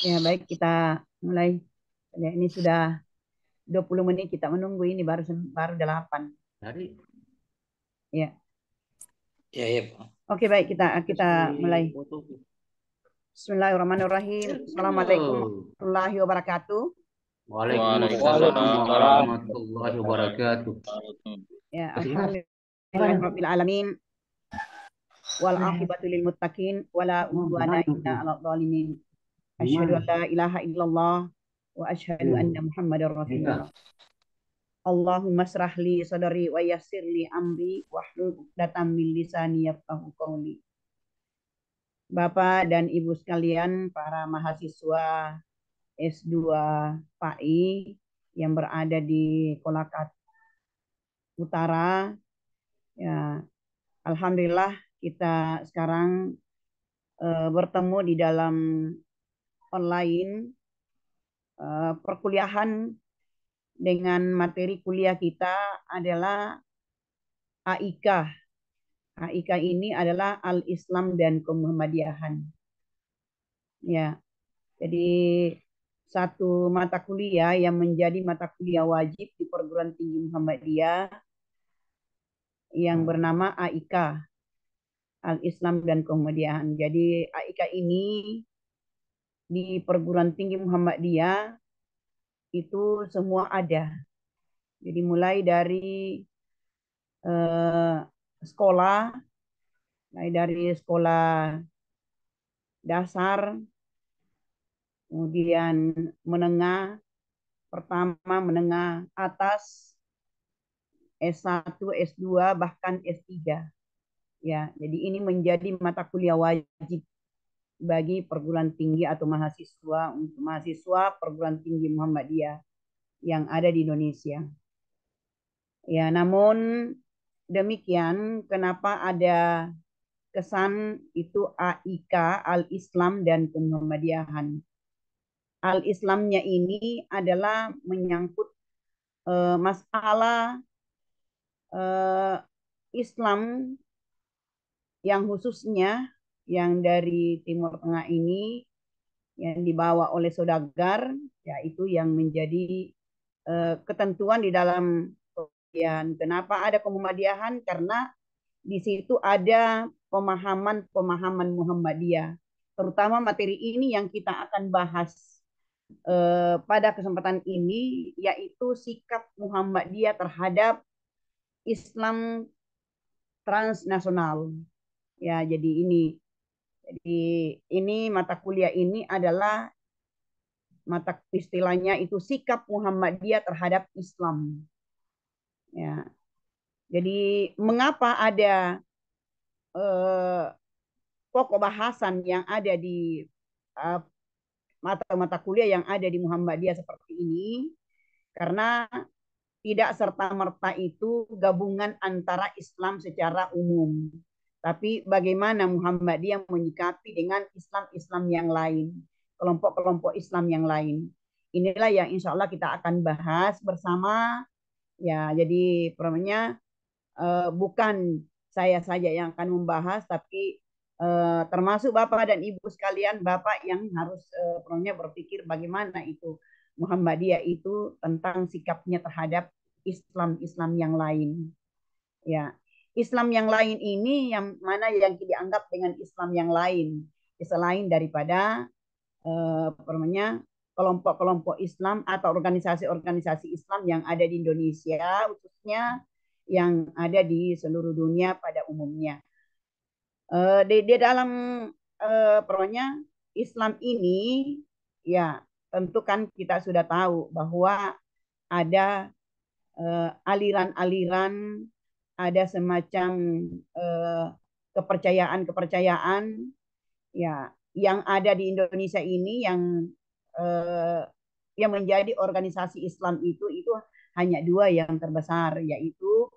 Ya, baik kita mulai. Ya, ini sudah 20 menit kita menunggu ini baru 8. Tadi Ya. ya ya Pak. Oke, baik kita Terus di mulai. foto. Bismillahirrahmanirrahim. Assalamualaikum Halo. warahmatullahi wabarakatuh. Waalaikumsalam Waalaikumsalam warahmatullahi wabarakatuh. Ya, Kasih keras. alhamdulillahirabbil alamin wal aqibatu lil muttaqin wala udwana illa 'alal zalimin. Asyhadu an la ilaha illallah wa asyhadu anna Muhammadar Rasulullah. Allahumma shrah li sadri wa yassir li amri wahlul 'uqdatam min lisani yafqahu qawli. Bapak dan Ibu sekalian, para mahasiswa S2 PAI yang berada di Kolaka Utara, ya, alhamdulillah kita sekarang bertemu di dalam online perkuliahan dengan materi kuliah kita adalah AIK. AIK ini adalah Al-Islam dan Kemuhammadiyahan. Ya, jadi satu mata kuliah yang menjadi mata kuliah wajib di perguruan tinggi Muhammadiyah yang bernama AIK, Al-Islam dan Kemuhammadiyahan. Jadi AIK ini di perguruan tinggi Muhammadiyah itu semua ada. Jadi mulai dari eh, sekolah, mulai dari sekolah dasar, kemudian menengah, pertama menengah atas, S1, S2, bahkan S3. Ya, jadi ini menjadi mata kuliah wajib bagi perguruan tinggi atau mahasiswa untuk mahasiswa perguruan tinggi Muhammadiyah yang ada di Indonesia. Ya, namun demikian kenapa ada kesan itu AIK, Al-Islam dan Kemuhammadiyahan. Al-Islamnya ini adalah menyangkut masalah Islam yang khususnya yang dari Timur Tengah ini yang dibawa oleh saudagar, yaitu yang menjadi ketentuan di dalam kemudian kenapa ada Kemuhammadiyahan, karena di situ ada pemahaman-pemahaman Muhammadiyah, terutama materi ini yang kita akan bahas pada kesempatan ini, yaitu sikap Muhammadiyah terhadap Islam transnasional. Ya, jadi ini mata kuliah ini adalah mata istilahnya itu sikap Muhammadiyah terhadap Islam. Ya, jadi mengapa ada eh, pokok bahasan yang ada di eh, mata-mata kuliah yang ada di Muhammadiyah seperti ini? Karena tidak serta-merta itu gabungan antara Islam secara umum. Tapi bagaimana Muhammadiyah menyikapi dengan Islam-Islam yang lain, kelompok-kelompok Islam yang lain. Inilah yang insya Allah kita akan bahas bersama. Ya, jadi namanya bukan saya saja yang akan membahas, tapi termasuk Bapak dan Ibu sekalian, Bapak yang harus berpikir bagaimana itu Muhammadiyah itu tentang sikapnya terhadap Islam-Islam yang lain. Ya, Islam yang lain ini yang mana yang dianggap dengan Islam yang lain selain daripada kelompok-kelompok Islam atau organisasi-organisasi Islam yang ada di Indonesia, khususnya yang ada di seluruh dunia pada umumnya. Di dalam Islam ini, ya tentu kan kita sudah tahu bahwa ada aliran-aliran, ada semacam eh, kepercayaan-kepercayaan, ya yang ada di Indonesia ini eh, yang menjadi organisasi Islam itu hanya dua yang terbesar, yaitu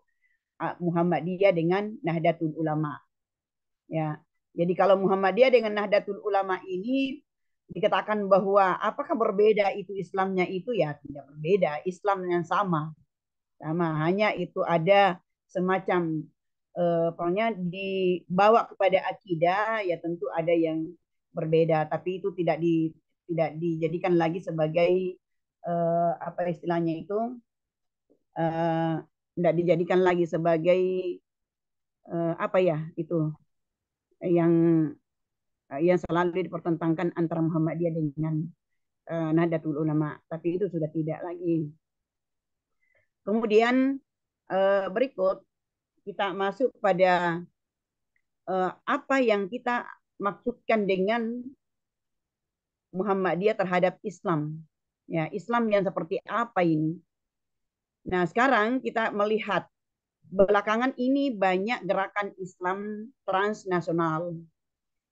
Muhammadiyah dengan Nahdlatul Ulama. Ya, jadi kalau Muhammadiyah dengan Nahdlatul Ulama ini dikatakan bahwa apakah berbeda itu Islamnya itu, ya tidak berbeda, Islam yang sama, hanya itu ada semacam pokoknya dibawa kepada akidah, ya tentu ada yang berbeda, tapi itu tidak tidak dijadikan lagi sebagai apa istilahnya itu, eh, tidak dijadikan lagi sebagai apa ya itu yang yang selalu dipertentangkan antara Muhammadiyah dengan Nahdlatul Ulama, tapi itu sudah tidak lagi. Kemudian berikut kita masuk pada apa yang kita maksudkan dengan Muhammadiyah terhadap Islam. Ya, Islam yang seperti apa ini? Nah, sekarang kita melihat belakangan ini banyak gerakan Islam transnasional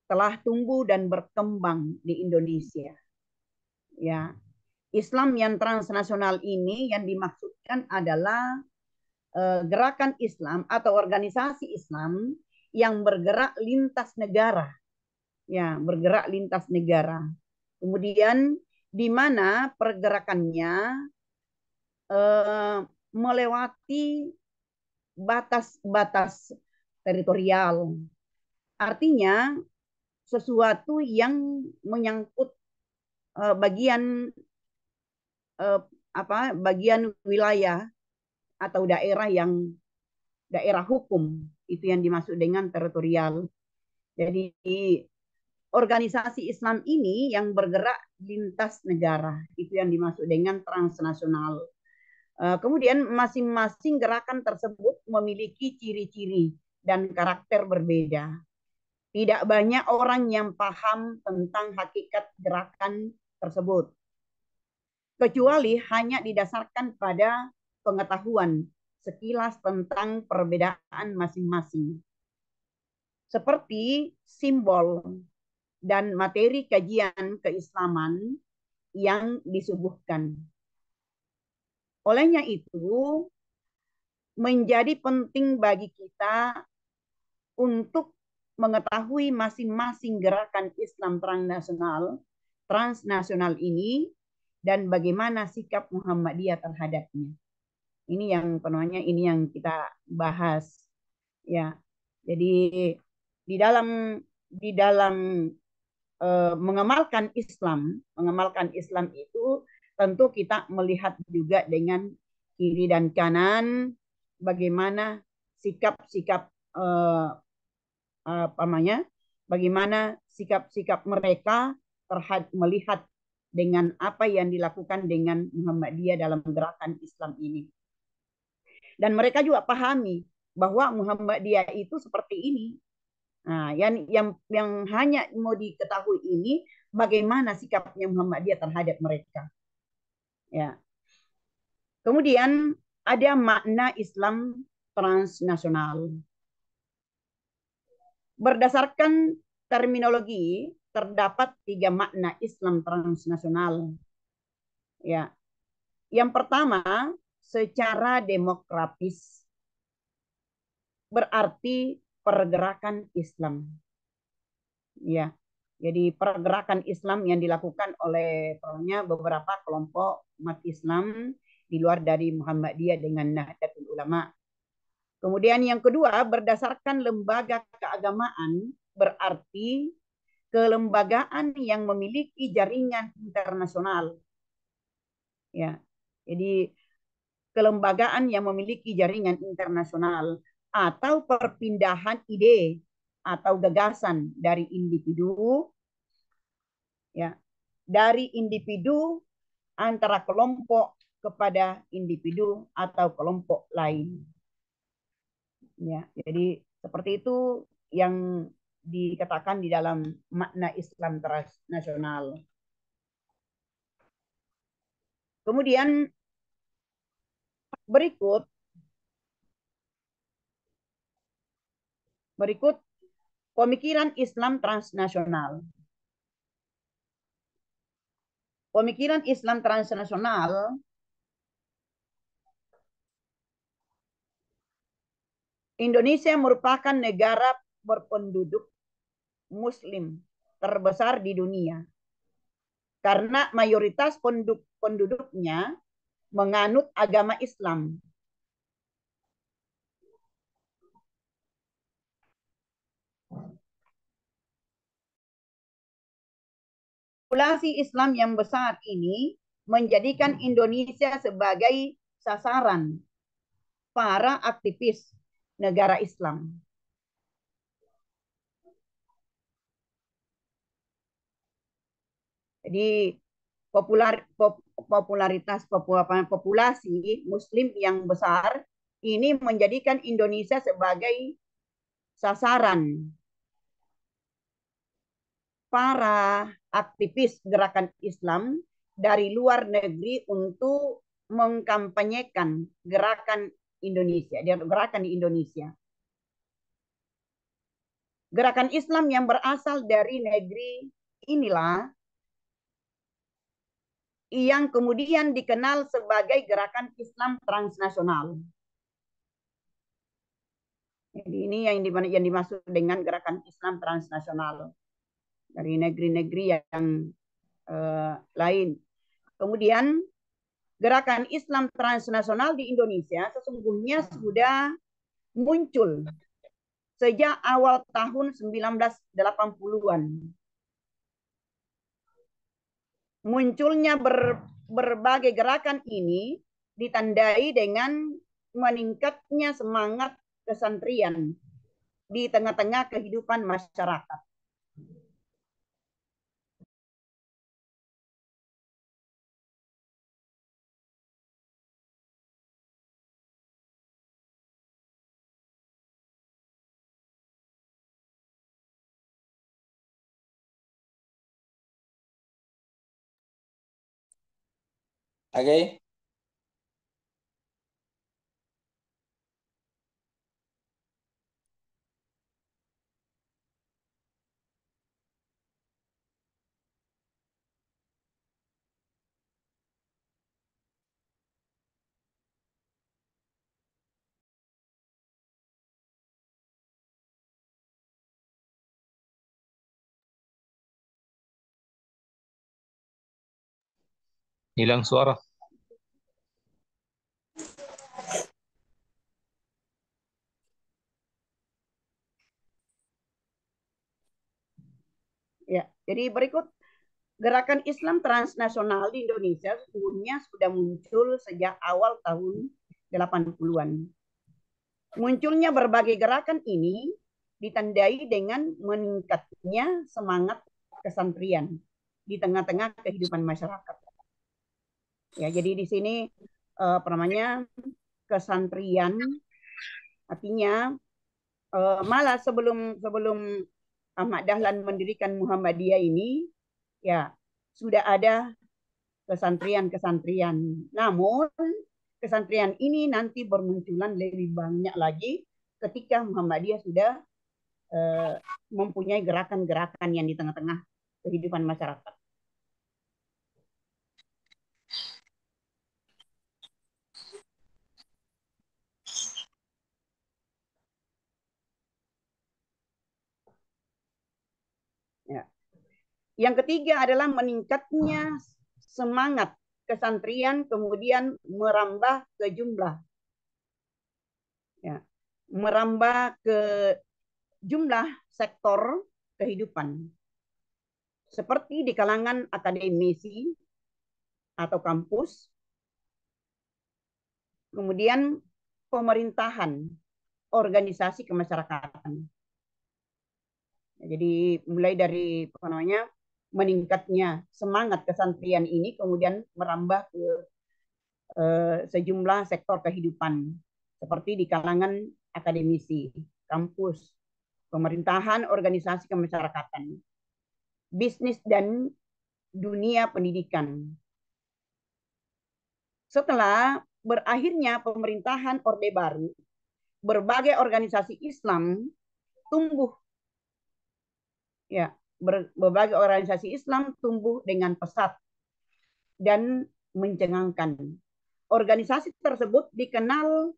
telah tumbuh dan berkembang di Indonesia. Ya, Islam yang transnasional ini yang dimaksudkan adalah gerakan Islam atau organisasi Islam yang bergerak lintas negara. Ya, bergerak lintas negara. Kemudian di mana pergerakannya melewati batas-batas teritorial. Artinya sesuatu yang menyangkut bagian eh, bagian wilayah atau daerah hukum, itu yang dimaksud dengan teritorial. Jadi organisasi Islam ini yang bergerak lintas negara, itu yang dimaksud dengan transnasional. Kemudian masing-masing gerakan tersebut memiliki ciri-ciri dan karakter berbeda. Tidak banyak orang yang paham tentang hakikat gerakan tersebut, kecuali hanya didasarkan pada pengetahuan sekilas tentang perbedaan masing-masing. Seperti simbol dan materi kajian keislaman yang disuguhkan. Olehnya itu, menjadi penting bagi kita untuk mengetahui masing-masing gerakan Islam transnasional ini dan bagaimana sikap Muhammadiyah terhadapnya. Ini yang penuhnya ini yang kita bahas, ya. Jadi di dalam mengamalkan Islam itu tentu kita melihat juga dengan kiri dan kanan bagaimana sikap-sikap apa namanya, bagaimana sikap-sikap mereka melihat dengan apa yang dilakukan dengan Muhammadiyah dalam gerakan Islam ini. Dan mereka juga pahami bahwa Muhammadiyah itu seperti ini. Nah, yang hanya mau diketahui ini bagaimana sikapnya Muhammadiyah terhadap mereka. Ya. Kemudian ada makna Islam transnasional. Berdasarkan terminologi, terdapat 3 makna Islam transnasional. Ya. Yang pertama, secara demografis berarti pergerakan Islam. Ya. Jadi pergerakan Islam yang dilakukan oleh beberapa kelompok umat Islam di luar dari Muhammadiyah dengan Nahdlatul Ulama. Kemudian yang kedua, berdasarkan lembaga keagamaan berarti kelembagaan yang memiliki jaringan internasional. Ya. Jadi kelembagaan yang memiliki jaringan internasional atau perpindahan ide atau gagasan dari individu, ya, dari individu antara kelompok kepada individu atau kelompok lain. Ya, jadi seperti itu yang dikatakan di dalam makna Islam transnasional. Kemudian berikut pemikiran Islam transnasional. Pemikiran Islam transnasional Indonesia merupakan negara berpenduduk Muslim terbesar di dunia karena mayoritas penduduknya menganut agama Islam. populasi Islam yang besar ini menjadikan Indonesia sebagai sasaran para aktivis negara Islam. Jadi popularitas populasi Muslim yang besar ini menjadikan Indonesia sebagai sasaran para aktivis gerakan Islam dari luar negeri untuk mengkampanyekan gerakan Indonesia, gerakan di Indonesia. Gerakan Islam yang berasal dari negeri inilah yang kemudian dikenal sebagai gerakan Islam transnasional. Jadi ini yang dimaksud dengan gerakan Islam transnasional dari negeri-negeri yang lain. Kemudian gerakan Islam transnasional di Indonesia sesungguhnya sudah muncul sejak awal tahun 1980-an. Munculnya berbagai gerakan ini ditandai dengan meningkatnya semangat kesantrian di tengah-tengah kehidupan masyarakat. Oke. Hilang suara. Ya, jadi berikut gerakan Islam transnasional di Indonesia sesungguhnya sudah muncul sejak awal tahun 80-an. Munculnya berbagai gerakan ini ditandai dengan meningkatnya semangat kesantrian di tengah-tengah kehidupan masyarakat. Ya, jadi di sini namanya kesantrian artinya malah sebelum Ahmad Dahlan mendirikan Muhammadiyah ini ya sudah ada kesantrian. Namun kesantrian ini nanti bermunculan lebih banyak lagi ketika Muhammadiyah sudah mempunyai gerakan-gerakan yang di tengah-tengah kehidupan masyarakat. Ya. Yang ketiga adalah meningkatnya semangat kesantrian kemudian merambah ke jumlah. Ya. Merambah ke jumlah sektor kehidupan. Seperti di kalangan akademisi atau kampus, kemudian pemerintahan, organisasi kemasyarakatan. Jadi mulai dari meningkatnya semangat kesantrian ini kemudian merambah ke sejumlah sektor kehidupan seperti di kalangan akademisi, kampus, pemerintahan, organisasi kemasyarakatan, bisnis dan dunia pendidikan. Setelah berakhirnya pemerintahan Orde Baru, berbagai organisasi Islam tumbuh. Ya, berbagai organisasi Islam tumbuh dengan pesat dan mencengangkan. Organisasi tersebut dikenal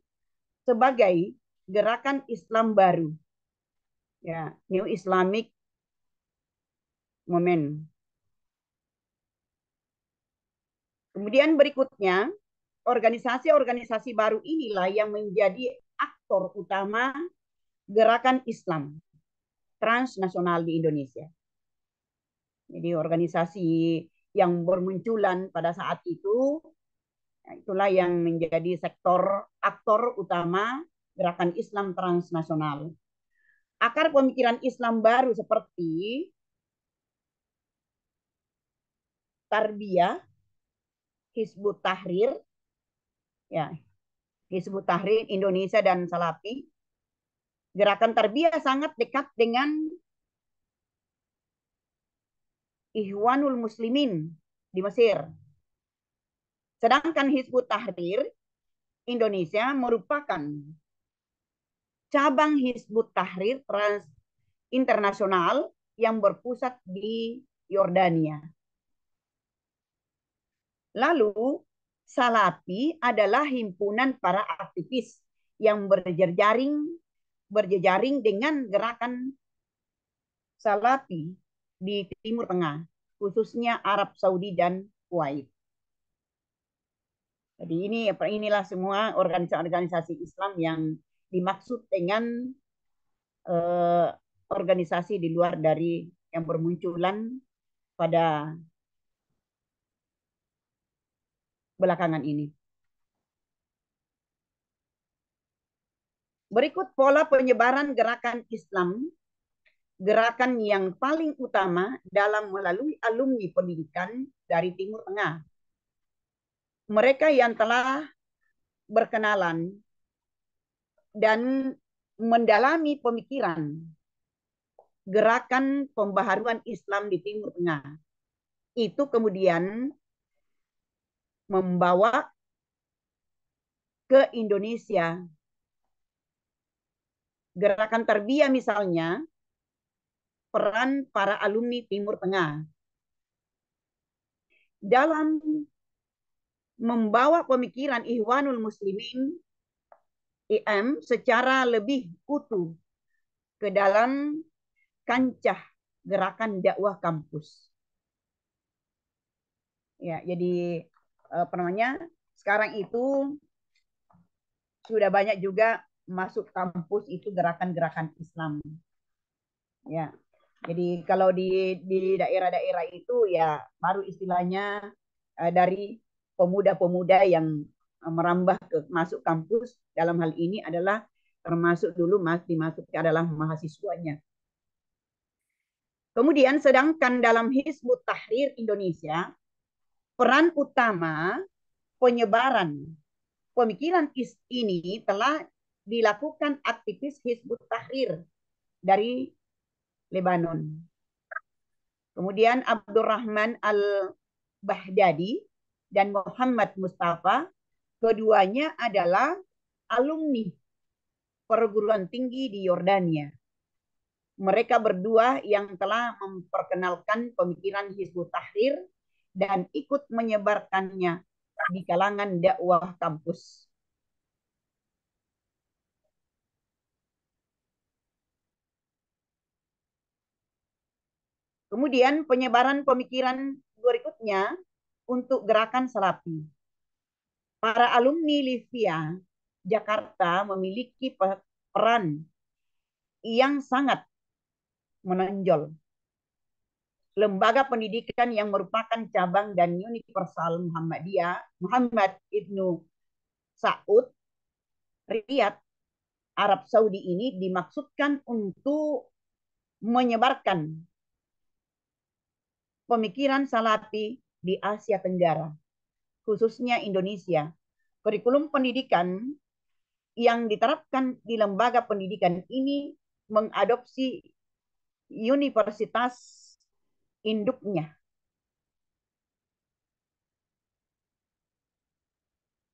sebagai gerakan Islam baru. Ya, New Islamic Movement. Kemudian berikutnya, organisasi-organisasi baru inilah yang menjadi aktor utama gerakan Islam transnasional di Indonesia. Jadi organisasi yang bermunculan pada saat itu, itulah yang menjadi aktor utama gerakan Islam transnasional. Akar pemikiran Islam baru seperti Tarbiyah, Hizbut Tahrir, ya, Hizbut Tahrir Indonesia dan Salafi. Gerakan Tarbiyah sangat dekat dengan Ikhwanul Muslimin di Mesir. Sedangkan Hizbut Tahrir Indonesia merupakan cabang Hizbut Tahrir internasional yang berpusat di Yordania. Lalu Salafi adalah himpunan para aktivis yang berjejaring dengan gerakan Salafi di Timur Tengah, khususnya Arab Saudi dan Kuwait. Jadi inilah semua organisasi Islam yang dimaksud dengan organisasi di luar dari yang bermunculan pada belakangan ini. Berikut pola penyebaran gerakan Islam, gerakan yang paling utama dalam melalui alumni pendidikan dari Timur Tengah. Mereka yang telah berkenalan dan mendalami pemikiran gerakan pembaharuan Islam di Timur Tengah. Itu kemudian membawa ke Indonesia. Gerakan Tarbiyah misalnya, peran para alumni Timur Tengah dalam membawa pemikiran Ikhwanul Muslimin IM secara lebih utuh ke dalam kancah gerakan dakwah kampus. Ya, jadi apa namanya? Sekarang itu sudah banyak juga masuk kampus itu gerakan-gerakan Islam. Ya. Jadi kalau di daerah-daerah itu ya baru istilahnya dari pemuda-pemuda yang merambah ke masuk kampus dalam hal ini adalah termasuk dulu dimasukkan adalah mahasiswanya. Kemudian sedangkan dalam Hizbut Tahrir Indonesia peran utama penyebaran pemikiran ini telah dilakukan aktivis Hizbut Tahrir dari Lebanon. Kemudian Abdurrahman Al-Bahdadi dan Muhammad Mustafa, keduanya adalah alumni perguruan tinggi di Yordania. Mereka berdua yang telah memperkenalkan pemikiran Hizbut Tahrir dan ikut menyebarkannya di kalangan dakwah kampus. Kemudian penyebaran pemikiran berikutnya untuk gerakan Salafi. Para alumni Livia Jakarta memiliki peran yang sangat menonjol. Lembaga pendidikan yang merupakan cabang dan universal Muhammadiyah, Muhammad Ibnu Saud, Riyadh, Arab Saudi ini dimaksudkan untuk menyebarkan pemikiran Salafi di Asia Tenggara, khususnya Indonesia. Kurikulum pendidikan yang diterapkan di lembaga pendidikan ini mengadopsi universitas induknya.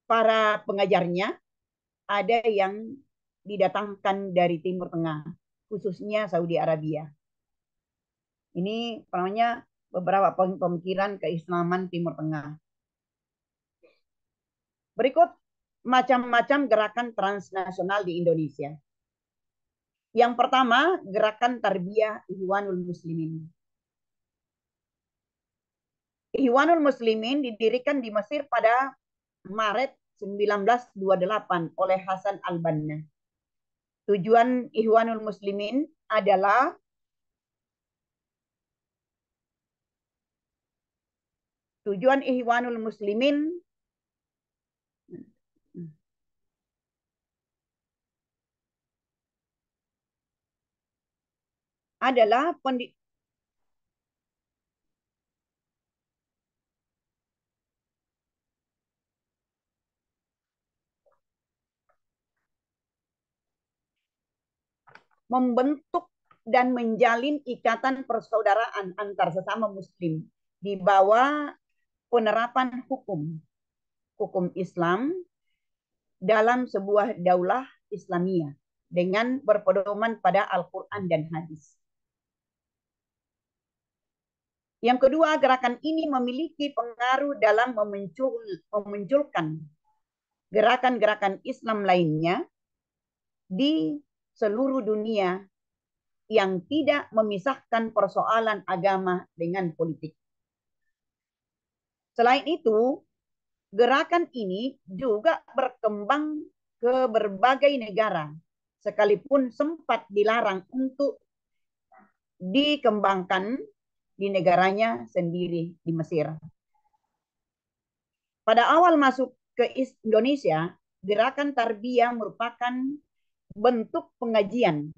Para pengajarnya ada yang didatangkan dari Timur Tengah, khususnya Saudi Arabia. Ini namanya beberapa pemikiran keislaman Timur Tengah. Berikut macam-macam gerakan transnasional di Indonesia. Yang pertama, gerakan Tarbiyah Ikhwanul Muslimin. Ikhwanul Muslimin didirikan di Mesir pada Maret 1928 oleh Hasan al-Banna. Tujuan Ikhwanul Muslimin adalah Tujuan Ikhwanul Muslimin adalah membentuk dan menjalin ikatan persaudaraan antar sesama muslim di bawah penerapan hukum Islam dalam sebuah daulah Islamiyah dengan berpedoman pada Al-Quran dan hadis. Yang kedua, gerakan ini memiliki pengaruh dalam memunculkan gerakan-gerakan Islam lainnya di seluruh dunia yang tidak memisahkan persoalan agama dengan politik. Selain itu, gerakan ini juga berkembang ke berbagai negara, sekalipun sempat dilarang untuk dikembangkan di negaranya sendiri di Mesir. Pada awal masuk ke Indonesia, gerakan tarbiyah merupakan bentuk pengajian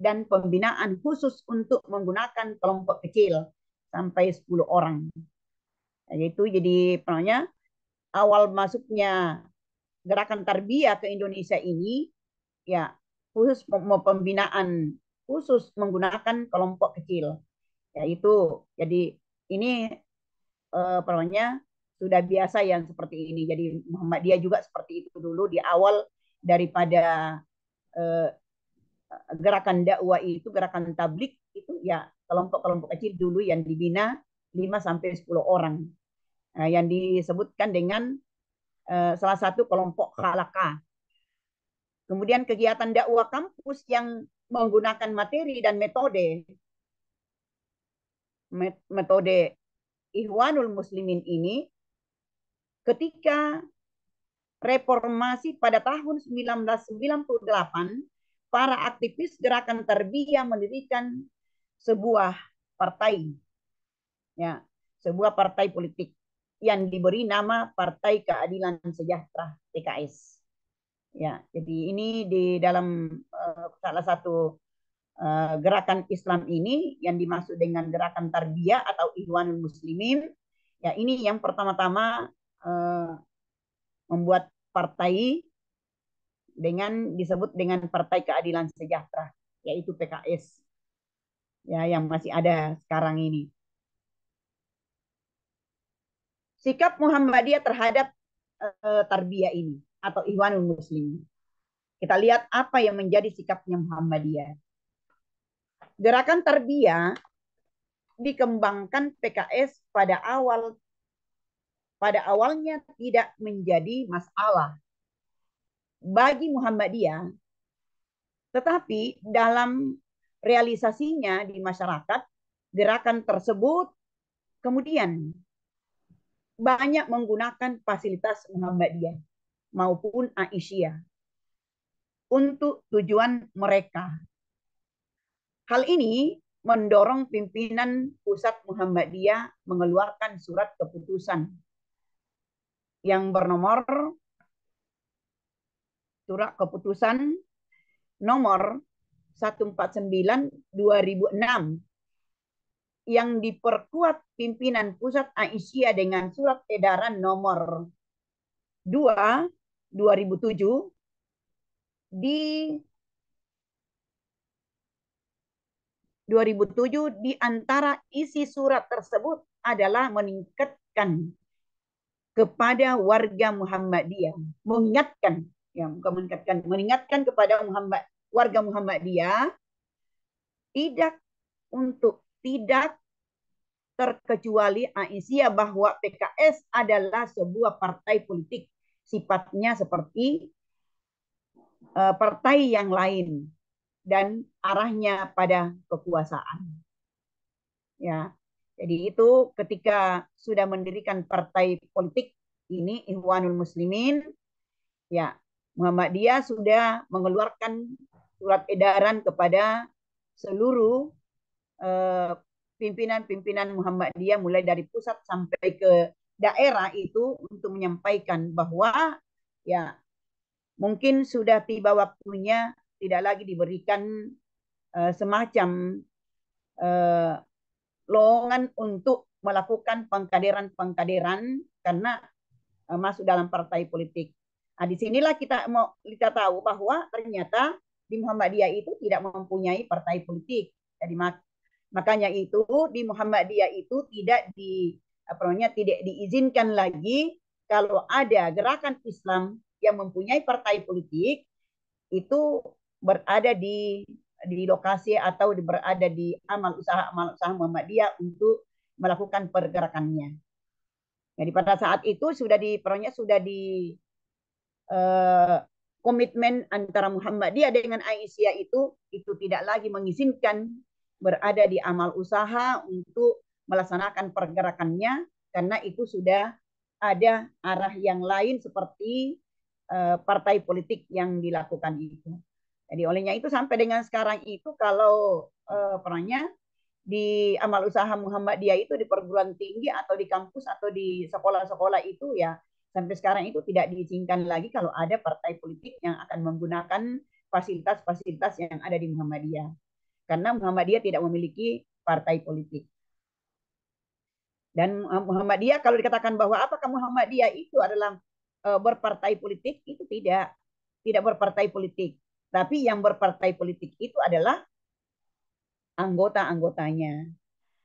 dan pembinaan khusus untuk menggunakan kelompok kecil sampai 10 orang. Yaitu jadi namanya awal masuknya gerakan tarbiyah ke Indonesia ini ya khusus pembinaan khusus menggunakan kelompok kecil. Yaitu jadi ini namanya sudah biasa yang seperti ini. Jadi Muhammadiyah juga seperti itu dulu di awal daripada eh, gerakan dakwah itu, gerakan tablik itu ya kelompok-kelompok kecil dulu yang dibina 5 sampai 10 orang. Yang disebutkan dengan salah satu kelompok khalaqah. Kemudian kegiatan dakwah kampus yang menggunakan materi dan metode Ikhwanul Muslimin ini ketika reformasi pada tahun 1998, para aktivis gerakan tarbiyah mendirikan sebuah partai, ya, sebuah partai politik yang diberi nama Partai Keadilan Sejahtera (PKS). Ya, jadi ini di dalam salah satu gerakan Islam ini yang dimaksud dengan gerakan tarbiyah atau Ikhwanul Muslimin. Ya, ini yang pertama-tama membuat partai dengan disebut dengan Partai Keadilan Sejahtera, yaitu PKS. Ya, yang masih ada sekarang ini. Sikap Muhammadiyah terhadap tarbiyah ini atau Ikhwanul Muslimin. Kita lihat apa yang menjadi sikapnya Muhammadiyah. Gerakan tarbiyah dikembangkan PKS pada awalnya tidak menjadi masalah bagi Muhammadiyah, tetapi dalam realisasinya di masyarakat, gerakan tersebut kemudian banyak menggunakan fasilitas Muhammadiyah maupun Aisyah untuk tujuan mereka. Hal ini mendorong pimpinan pusat Muhammadiyah mengeluarkan surat keputusan yang bernomor surat keputusan nomor 149/2006 yang diperkuat pimpinan pusat Aisyah dengan surat edaran nomor 2/2007 di 2007. Di antara isi surat tersebut adalah meningkatkan kepada warga Muhammadiyah, mengingatkan ya, bukan mengingatkan kepada warga Muhammadiyah tidak terkecuali Aisyah bahwa PKS adalah sebuah partai politik, sifatnya seperti partai yang lain dan arahnya pada kekuasaan. Ya, jadi itu ketika sudah mendirikan partai politik ini Ikhwanul Muslimin, ya Muhammadiyah sudah mengeluarkan surat edaran kepada seluruh pimpinan-pimpinan Muhammadiyah mulai dari pusat sampai ke daerah itu untuk menyampaikan bahwa ya mungkin sudah tiba waktunya tidak lagi diberikan semacam uh, lowongan untuk melakukan pengkaderan-pengkaderan karena masuk dalam partai politik. Nah, disinilah kita tahu bahwa ternyata di Muhammadiyah itu tidak mempunyai partai politik. Jadi makanya itu di Muhammadiyah itu tidak diizinkan lagi kalau ada gerakan Islam yang mempunyai partai politik itu berada di lokasi atau berada di amal usaha Muhammadiyah untuk melakukan pergerakannya. Jadi pada saat itu sudah di eh, komitmen antara Muhammadiyah dengan Aisyah itu tidak lagi mengizinkan berada di amal usaha untuk melaksanakan pergerakannya karena itu sudah ada arah yang lain seperti partai politik yang dilakukan itu. Jadi olehnya itu sampai dengan sekarang itu kalau perannya di amal usaha Muhammadiyah itu di perguruan tinggi atau di kampus atau di sekolah-sekolah itu ya sampai sekarang itu tidak diizinkan lagi kalau ada partai politik yang akan menggunakan fasilitas-fasilitas yang ada di Muhammadiyah. Karena Muhammadiyah tidak memiliki partai politik. Dan Muhammadiyah kalau dikatakan bahwa apakah Muhammadiyah itu adalah berpartai politik, itu tidak berpartai politik. Tapi yang berpartai politik itu adalah anggota-anggotanya.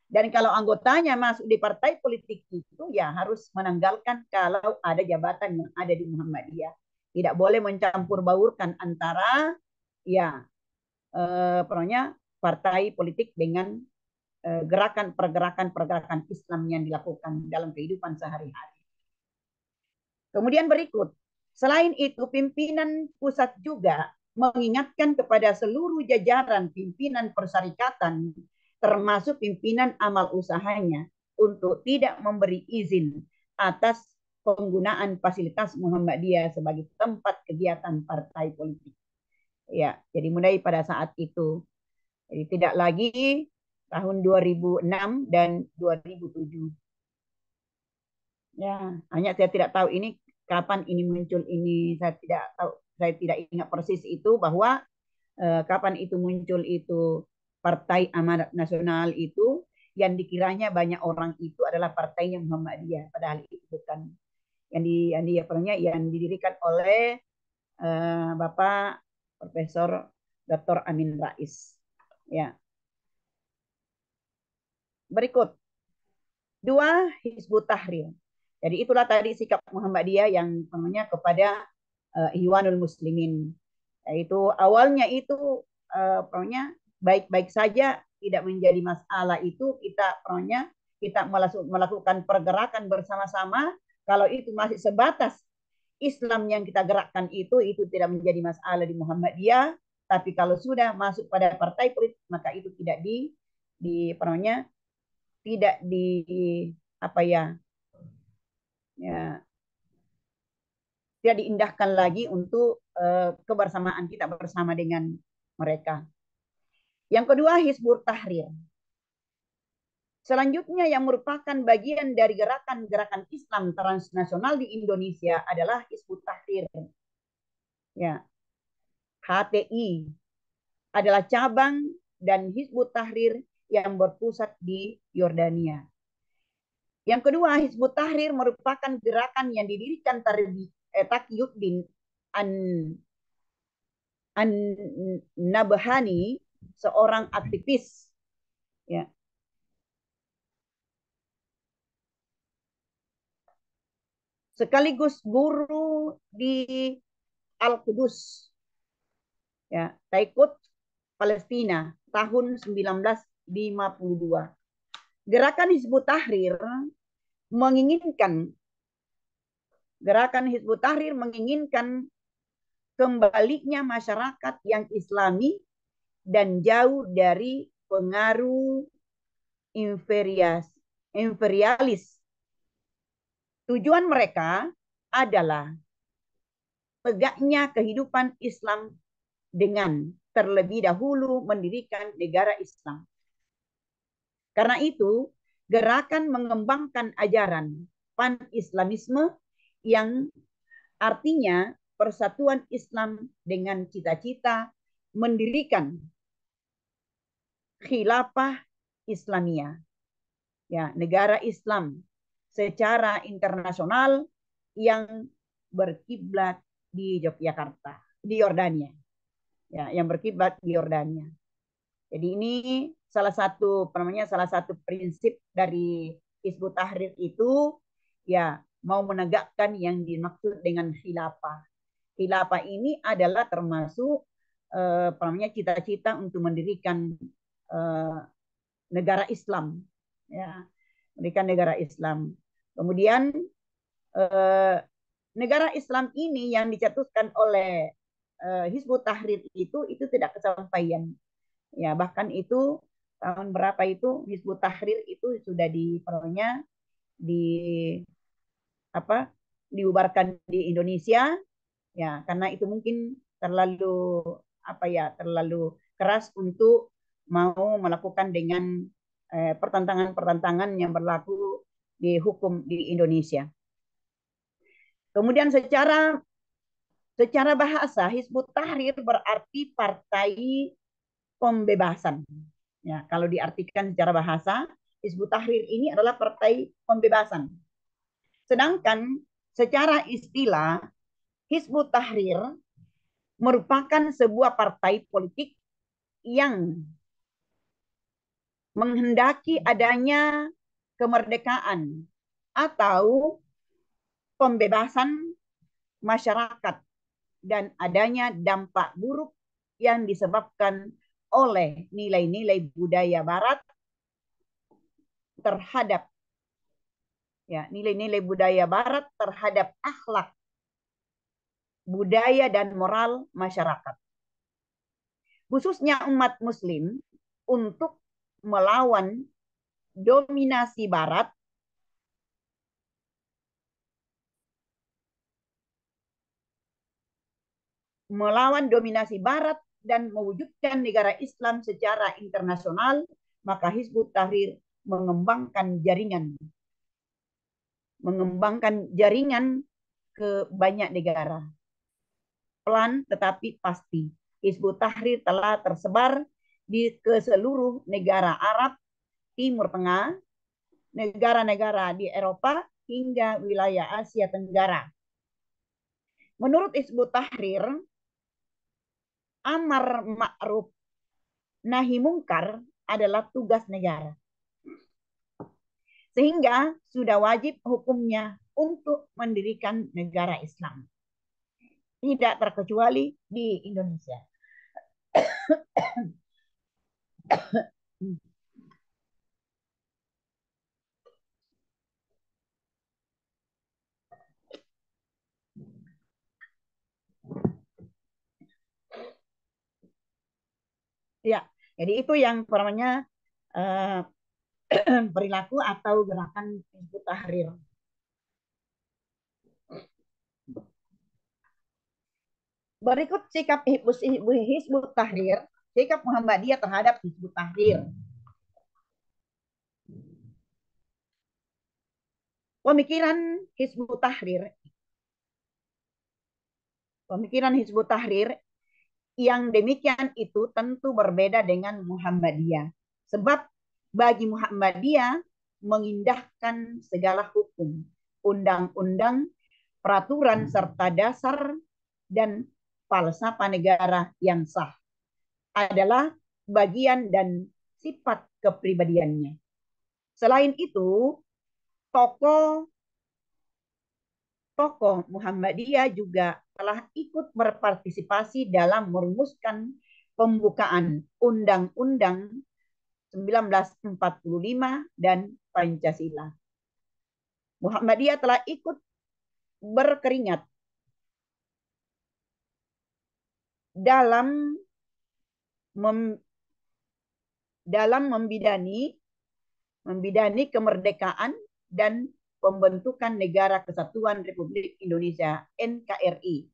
Dan kalau anggotanya masuk di partai politik itu ya harus menanggalkan kalau ada jabatan yang ada di Muhammadiyah. Tidak boleh mencampur baurkan antara ya pokoknya partai politik dengan gerakan pergerakan Islam yang dilakukan dalam kehidupan sehari-hari. Kemudian berikut, selain itu pimpinan pusat juga mengingatkan kepada seluruh jajaran pimpinan persyarikatan termasuk pimpinan amal usahanya untuk tidak memberi izin atas penggunaan fasilitas Muhammadiyah sebagai tempat kegiatan partai politik. Ya, jadi mulai pada saat itu. Jadi tidak lagi tahun 2006 dan 2007. Ya, hanya saya tidak tahu ini kapan ini muncul ini saya tidak tahu, saya tidak ingat persis itu bahwa kapan itu muncul itu Partai Amanat Nasional itu yang dikiranya banyak orang itu adalah partainya Muhammadiyah, padahal itu bukan yang didirikan oleh Bapak Profesor Dr. Amin Rais. Ya. Berikut dua Hizbut Tahrir. Jadi itulah tadi sikap Muhammadiyah yang namanya kepada Ikhwanul Muslimin. Yaitu awalnya itu pokoknya baik-baik saja, tidak menjadi masalah itu kita melakukan pergerakan bersama-sama. Kalau itu masih sebatas Islam yang kita gerakkan itu tidak menjadi masalah di Muhammadiyah. Tapi kalau sudah masuk pada partai politik maka itu di pokoknya tidak di apa ya tidak diindahkan lagi untuk kebersamaan kita bersama dengan mereka. Yang kedua, Hizbut Tahrir. Selanjutnya yang merupakan bagian dari gerakan-gerakan Islam transnasional di Indonesia adalah Hizbut Tahrir. Ya, HTI adalah cabang dan Hizbut Tahrir yang berpusat di Yordania. Yang kedua, Hizbut Tahrir merupakan gerakan yang didirikan Taqiyuddin An-Nabhani, seorang aktivis ya, sekaligus guru di Al-Qudus ya, Taikut Palestina tahun 1952. Gerakan Hizbut Tahrir menginginkan kembalinya masyarakat yang Islami dan jauh dari pengaruh imperialis. Tujuan mereka adalah tegaknya kehidupan Islam dengan terlebih dahulu mendirikan negara Islam. Karena itu, gerakan mengembangkan ajaran pan-Islamisme yang artinya persatuan Islam dengan cita-cita mendirikan khilafah Islamiyah, ya, negara Islam secara internasional yang berkiblat di Yogyakarta, di Yordania, ya, yang berkiblat di Yordania. Jadi ini salah satu prinsip dari Hizbut Tahrir itu, ya, mau menegakkan yang dimaksud dengan khilafah. Khilafah ini adalah termasuk cita-cita untuk mendirikan eh, negara Islam, ya, mendirikan negara Islam. Kemudian eh, negara Islam ini yang dicetuskan oleh Hizbut Tahrir itu tidak kesampaian, ya, bahkan itu tahun berapa itu Hizbut Tahrir itu sudah di apa diubarkan di Indonesia, ya, karena itu mungkin terlalu terlalu keras untuk mau melakukan dengan pertentangan-pertentangan yang berlaku di hukum di Indonesia. Kemudian secara bahasa Hizbut Tahrir berarti partai pembebasan. Ya, kalau diartikan secara bahasa, Hizbut Tahrir ini adalah partai pembebasan. Sedangkan secara istilah Hizbut Tahrir merupakan sebuah partai politik yang menghendaki adanya kemerdekaan atau pembebasan masyarakat dan adanya dampak buruk yang disebabkan oleh nilai-nilai budaya Barat terhadap, ya, nilai-nilai budaya Barat terhadap akhlak, budaya dan moral masyarakat, khususnya umat Muslim, untuk melawan dominasi Barat dan mewujudkan negara Islam secara internasional. Maka Hizbut Tahrir mengembangkan jaringan ke banyak negara. Pelan tetapi pasti. Hizbut Tahrir telah tersebar ke seluruh negara Arab, Timur Tengah, negara-negara di Eropa, hingga wilayah Asia Tenggara. Menurut Hizbut Tahrir, amar ma'ruf nahi mungkar adalah tugas negara. Sehingga sudah wajib hukumnya untuk mendirikan negara Islam. Tidak terkecuali di Indonesia. Ya, jadi itu yang namanya perilaku atau gerakan Hizbut Tahrir. Berikut sikap Hizbut Tahrir, sikap Muhammadiyah terhadap Hizbut Tahrir. Pemikiran Hizbut Tahrir yang demikian itu tentu berbeda dengan Muhammadiyah. Sebab bagi Muhammadiyah mengindahkan segala hukum, undang-undang, peraturan serta dasar dan falsafah negara yang sah adalah bagian dan sifat kepribadiannya. Selain itu, tokoh Muhammadiyah juga telah ikut berpartisipasi dalam merumuskan pembukaan Undang-Undang 1945 dan Pancasila. Muhammadiyah telah ikut berkeringat dalam membidani kemerdekaan dan pembentukan Negara Kesatuan Republik Indonesia (NKRI).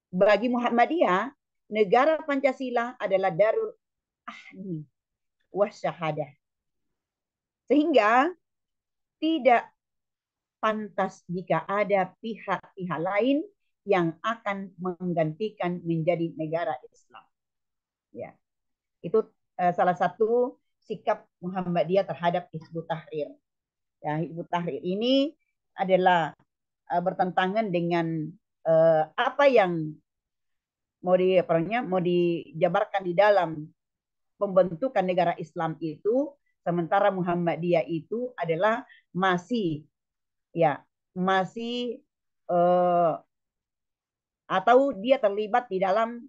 Bagi Muhammadiyah, negara Pancasila adalah darul ahdi wasyahadah. Sehingga tidak pantas jika ada pihak-pihak lain yang akan menggantikan menjadi negara Islam. Ya, itu salah satu sikap Muhammadiyah terhadap Hizbut Tahrir. Ya, Hizbut Tahrir ini adalah bertentangan dengan apa yang mau dijabarkan di dalam pembentukan negara Islam itu, sementara Muhammadiyah itu adalah masih ya masih eh, atau dia terlibat di dalam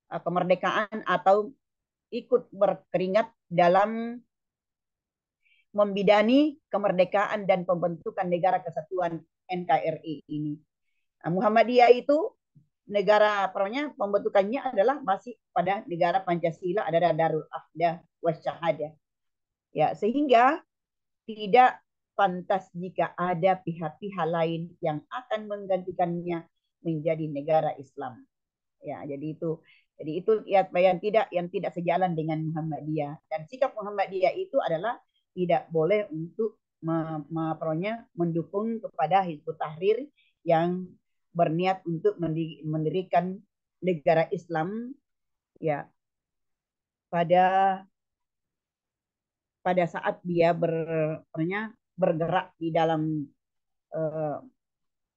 kemerdekaan atau ikut berkeringat dalam membidani kemerdekaan dan pembentukan negara kesatuan NKRI ini. Muhammadiyah itu negara pembentukannya adalah masih pada negara Pancasila, ada Darul Ahda Wasyahadah. Ya, sehingga tidak pantas jika ada pihak-pihak lain yang akan menggantikannya menjadi negara Islam. Ya, jadi itu ya yang tidak sejalan dengan Muhammadiyah, dan sikap Muhammadiyah itu adalah tidak boleh untuk mendukung kepada Hizbut Tahrir yang berniat untuk mendirikan negara Islam ya pada pada saat dia bergerak di dalam uh,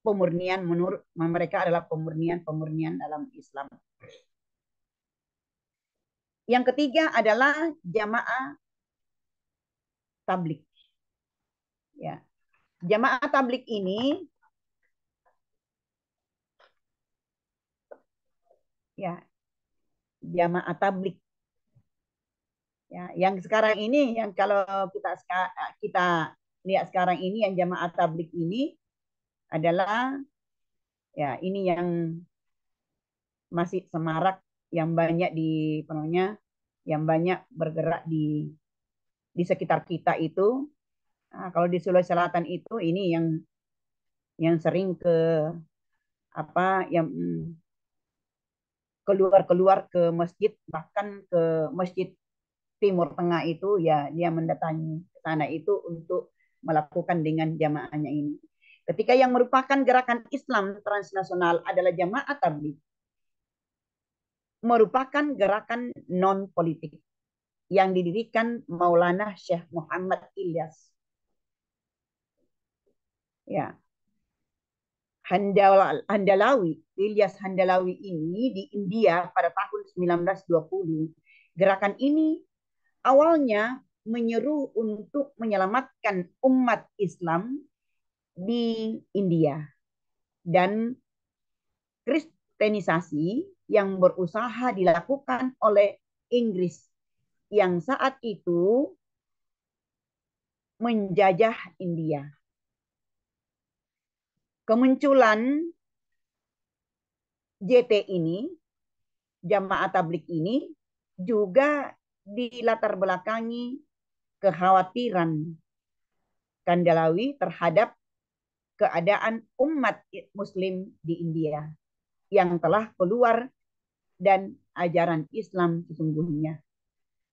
pemurnian, menurut mereka adalah pemurnian dalam Islam. Yang ketiga adalah jamaah tablik. Ya, jamaah tablik ini ya jamaah tablik ya yang sekarang ini, yang kalau kita lihat sekarang ini, yang jamaah tablik ini adalah ya ini yang masih semarak, yang banyak yang banyak bergerak di sekitar kita itu. Nah, kalau di Sulawesi Selatan itu ini yang sering ke apa yang keluar ke masjid, bahkan ke masjid Timur Tengah itu, ya dia mendatangi ke sana itu untuk melakukan dengan jamaahnya ini. Ketika yang merupakan gerakan Islam transnasional adalah jamaah tabligh, merupakan gerakan non politik yang didirikan Maulana Syekh Muhammad Ilyas. Ya, Handalawi, Ilyas Handalawi ini di India pada tahun 1920. Gerakan ini awalnya menyeru untuk menyelamatkan umat Islam di India dan kristenisasi yang berusaha dilakukan oleh Inggris yang saat itu menjajah India. Kemunculan JT ini, jamaah tablik ini, juga dilatar belakangi kekhawatiran Kandalawi terhadap keadaan umat Muslim di India yang telah keluar dan ajaran Islam sesungguhnya.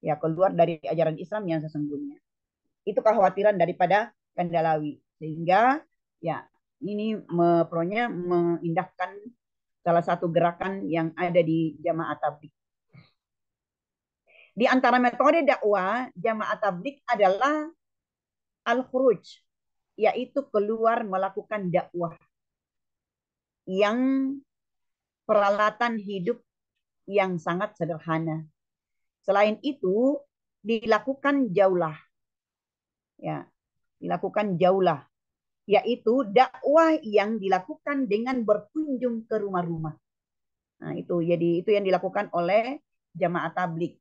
Ya, keluar dari ajaran Islam yang sesungguhnya. Itu kekhawatiran daripada Kandalawi. Sehingga ya ini mengindahkan salah satu gerakan yang ada di jamaah tabligh. Di antara metode dakwah jamaah tabligh adalah al-khuruj, yaitu keluar melakukan dakwah yang peralatan hidup yang sangat sederhana. Selain itu, dilakukan jaulah. Ya, dilakukan jaulah, yaitu dakwah yang dilakukan dengan berkunjung ke rumah-rumah. Nah, itu yang dilakukan oleh jamaah tabligh.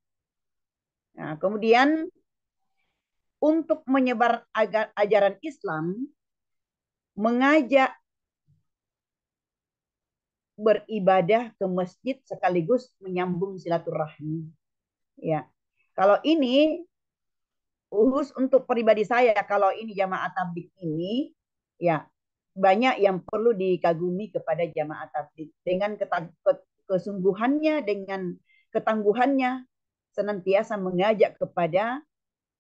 Nah, kemudian untuk menyebar ajaran Islam, mengajak beribadah ke masjid sekaligus menyambung silaturahmi. Ya, kalau ini khusus untuk pribadi saya, kalau ini jamaah tabligh ini, ya banyak yang perlu dikagumi kepada jamaah tabligh dengan kesungguhannya, dengan ketangguhannya, senantiasa mengajak kepada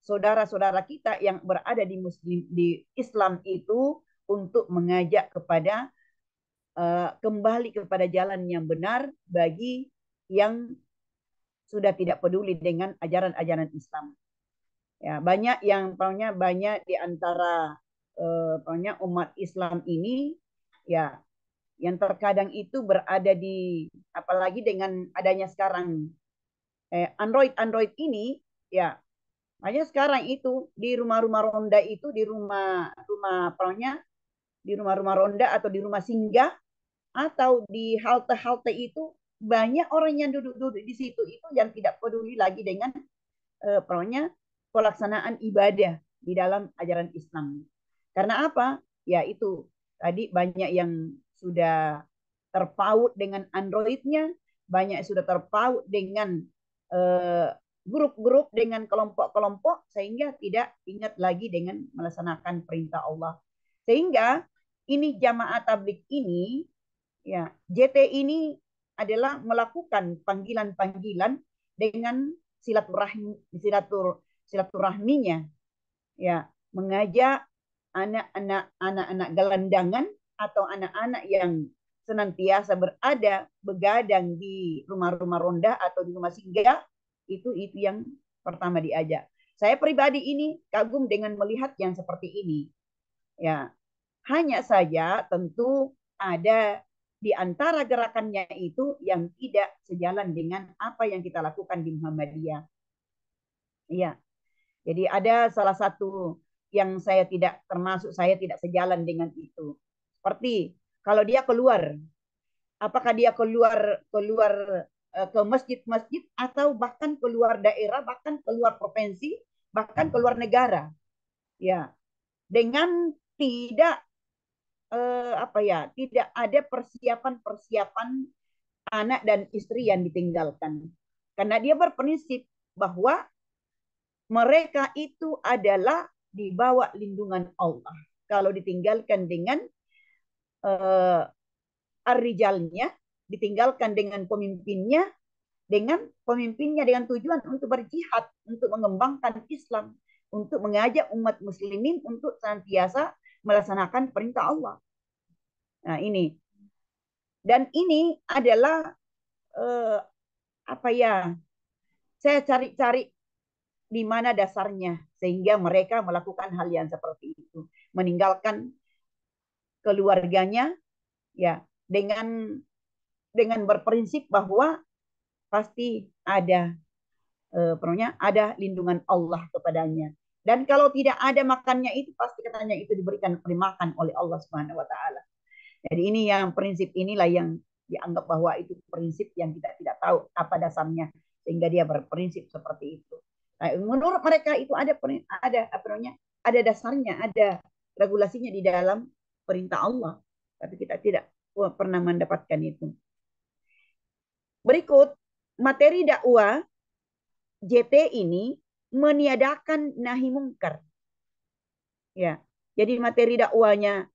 saudara-saudara kita yang berada di Islam itu untuk mengajak kepada kembali kepada jalan yang benar bagi yang sudah tidak peduli dengan ajaran-ajaran Islam. Ya, banyak di antara umat Islam ini ya yang terkadang itu berada di apalagi dengan adanya sekarang Android ini ya hanya sekarang itu di rumah-rumah ronda itu di rumah di rumah-rumah ronda atau di rumah singgah atau di halte-halte itu banyak orang yang duduk-duduk di situ itu yang tidak peduli lagi dengan pokoknya pelaksanaan ibadah di dalam ajaran Islam. Karena apa? Ya itu tadi banyak yang sudah terpaut dengan Androidnya, banyak yang sudah terpaut dengan eh, grup-grup dengan kelompok-kelompok sehingga tidak ingat lagi dengan melaksanakan perintah Allah. Sehingga ini jamaah tablik ini ya JT ini adalah melakukan panggilan-panggilan dengan silaturahminya ya mengajak anak-anak gelandangan atau anak-anak yang senantiasa berada begadang di rumah-rumah ronda atau di rumah singgah itu yang pertama diajak. Saya pribadi ini kagum dengan melihat yang seperti ini. Ya, hanya saja tentu ada di antara gerakannya itu yang tidak sejalan dengan apa yang kita lakukan di Muhammadiyah. Iya, jadi ada salah satu yang saya tidak sejalan dengan itu. Seperti kalau dia keluar, apakah dia keluar keluar ke masjid-masjid atau bahkan keluar daerah, bahkan keluar provinsi, bahkan keluar negara. Ya, dengan tidak tidak ada persiapan-persiapan anak dan istri yang ditinggalkan. Karena dia berprinsip bahwa mereka itu adalah di bawah lindungan Allah. Kalau ditinggalkan dengan uh, arrijalnya, ditinggalkan dengan pemimpinnya dengan tujuan untuk berjihad, untuk mengembangkan Islam, untuk mengajak umat muslimin untuk senantiasa melaksanakan perintah Allah. Nah, ini. Dan ini adalah eh, apa ya? Saya cari-cari di mana dasarnya sehingga mereka melakukan hal yang seperti itu, meninggalkan keluarganya ya dengan berprinsip bahwa pasti ada ada lindungan Allah kepadanya. Dan kalau tidak ada makannya itu pasti katanya itu diberikan makan oleh Allah Subhanahu wa taala. Jadi ini yang prinsip inilah yang dianggap bahwa itu prinsip yang kita tidak tahu apa dasarnya sehingga dia berprinsip seperti itu. Nah, menurut mereka itu ada dasarnya, ada regulasinya di dalam perintah Allah. Tapi kita tidak pernah mendapatkan itu. Berikut materi dakwah JT ini meniadakan nahi mungkar. Ya. Jadi materi dakwanya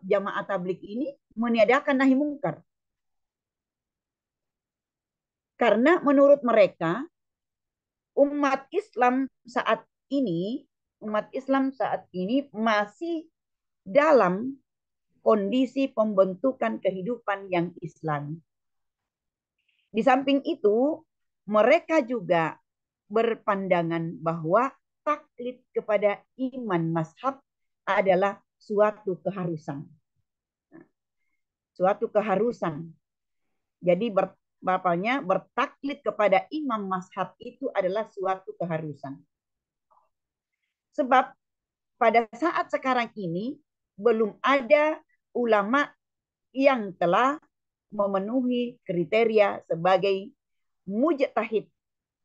jamaah tablik ini meniadakan nahi mungkar. Karena menurut mereka umat Islam saat ini masih dalam kondisi pembentukan kehidupan yang Islam. Di samping itu, mereka juga berpandangan bahwa taklid kepada iman mazhab adalah suatu keharusan. Suatu keharusan. Jadi bertaklid kepada imam mazhab itu adalah suatu keharusan. Sebab pada saat sekarang ini belum ada ulama yang telah memenuhi kriteria sebagai mujtahid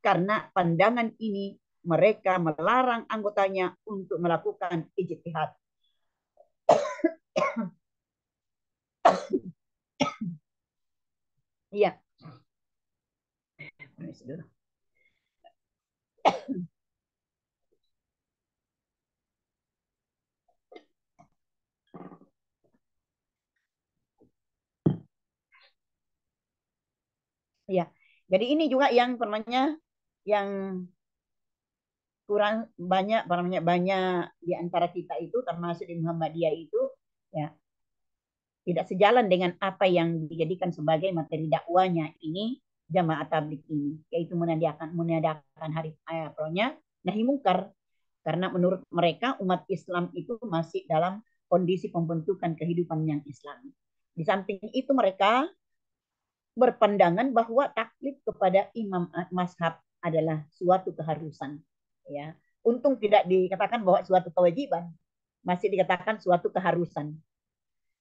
karena pandangan ini mereka melarang anggotanya untuk melakukan ijtihad. Iya. Ya, jadi ini juga yang yang kurang banyak banyak di antara kita itu termasuk di Muhammadiyah itu Ya, tidak sejalan dengan apa yang dijadikan sebagai materi dakwanya ini jamaah tabligh ini, yaitu menadakan hari nahi mungkar, karena menurut mereka umat Islam itu masih dalam kondisi pembentukan kehidupan yang Islami. Di samping itu mereka berpandangan bahwa taklid kepada imam mazhab adalah suatu keharusan. Ya, untung tidak dikatakan bahwa suatu kewajiban, masih dikatakan suatu keharusan.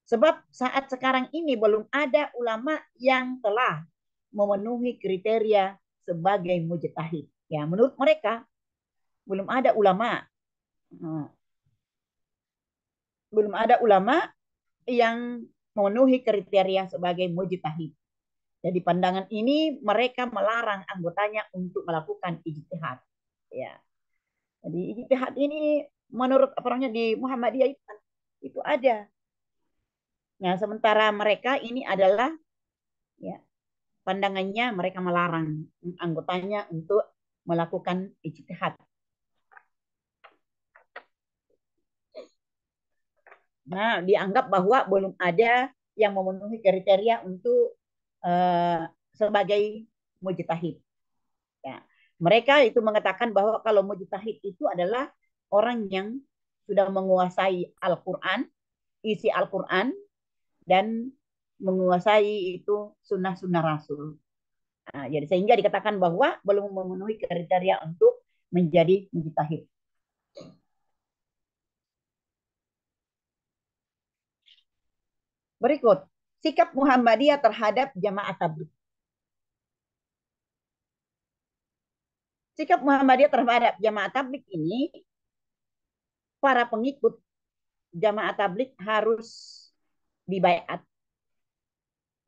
Sebab saat sekarang ini belum ada ulama yang telah memenuhi kriteria sebagai mujtahid. Ya, menurut mereka belum ada ulama, belum ada ulama yang memenuhi kriteria sebagai mujtahid. Jadi pandangan ini mereka melarang anggotanya untuk melakukan ijtihad. Ya, jadi ijtihad ini menurut apalagi di Muhammadiyah itu ada. Nah, sementara mereka ini adalah ya pandangannya mereka melarang anggotanya untuk melakukan ijtihad. Nah, dianggap bahwa belum ada yang memenuhi kriteria untuk sebagai mujtahid. Ya. Mereka itu mengatakan bahwa kalau mujtahid itu adalah orang yang sudah menguasai Al-Quran, isi Al-Quran, dan menguasai itu sunnah-sunnah Rasul. Nah, jadi sehingga dikatakan bahwa belum memenuhi kriteria untuk menjadi mujtahid. Berikut, sikap Muhammadiyah terhadap jamaah tabligh. Sikap Muhammadiyah terhadap jamaah tabligh ini, para pengikut jamaah tabligh harus dibaiat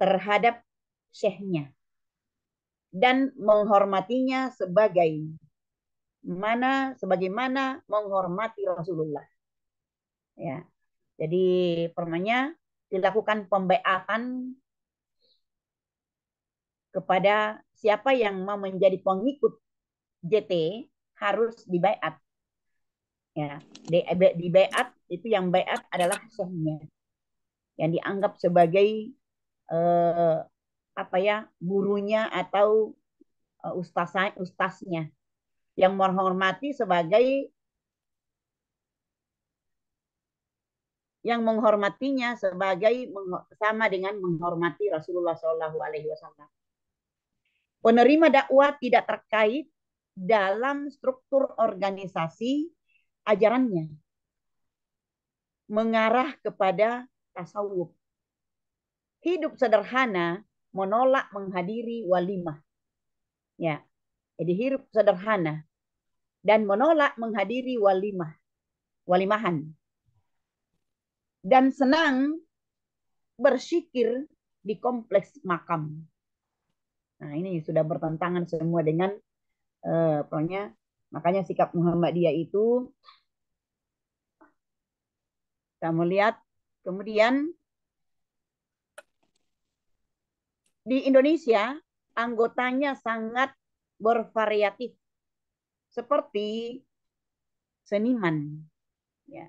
terhadap syekhnya dan menghormatinya sebagaimana menghormati Rasulullah. Ya, jadi permanya dilakukan pembaiatan kepada siapa yang mau menjadi pengikut JT harus dibaiat. Ya, di baiat itu yang baiat adalah syekhnya yang dianggap sebagai eh, apa ya gurunya atau ustasnya yang menghormati sebagai yang menghormatinya sebagai sama dengan menghormati Rasulullah Shallallahu Alaihi Wasallam. Penerima dakwah tidak terkait dalam struktur organisasi ajarannya mengarah kepada tasawuf. Hidup sederhana menolak menghadiri walimah. Ya, jadi hidup sederhana dan menolak menghadiri walimahan. Dan senang bersyikir di kompleks makam. Nah, ini sudah bertentangan semua dengan pokoknya makanya sikap Muhammadiyah itu kita melihat kemudian di Indonesia anggotanya sangat bervariatif seperti seniman ya,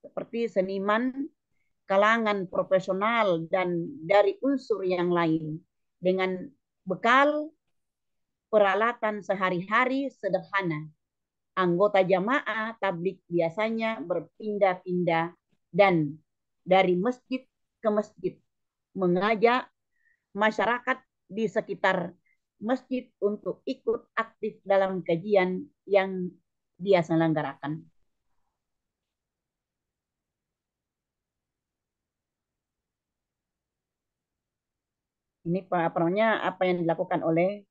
seperti seniman kalangan profesional dan dari unsur yang lain dengan bekal peralatan sehari-hari sederhana. Anggota jamaah tabligh biasanya berpindah-pindah dan dari masjid ke masjid mengajak masyarakat di sekitar masjid untuk ikut aktif dalam kajian yang dia selenggarakan. Ini apa yang dilakukan oleh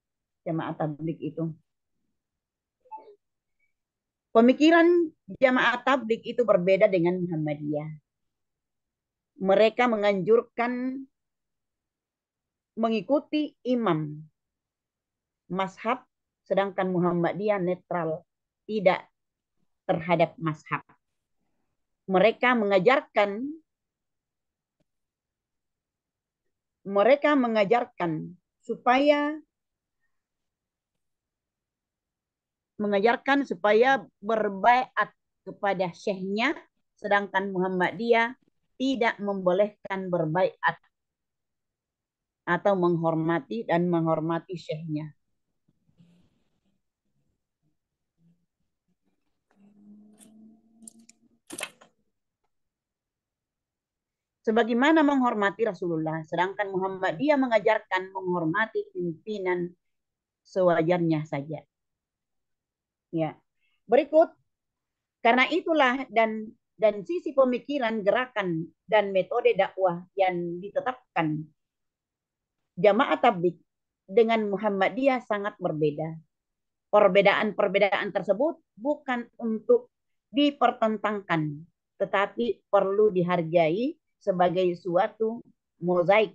jamaah tabligh itu. Pemikiran jamaah tabligh itu berbeda dengan Muhammadiyah. Mereka menganjurkan mengikuti imam mazhab, sedangkan Muhammadiyah netral, tidak terhadap mazhab. Mereka mengajarkan supaya berbaiat kepada syekhnya, sedangkan Muhammadiyah tidak membolehkan berbaiat atau menghormati syekhnya. Sebagaimana menghormati Rasulullah, sedangkan Muhammadiyah mengajarkan menghormati pimpinan sewajarnya saja. Ya. Berikut, karena itulah dan sisi pemikiran, gerakan dan metode dakwah yang ditetapkan Jamaah Tabligh dengan Muhammadiyah sangat berbeda. Perbedaan-perbedaan tersebut bukan untuk dipertentangkan, tetapi perlu dihargai sebagai suatu mozaik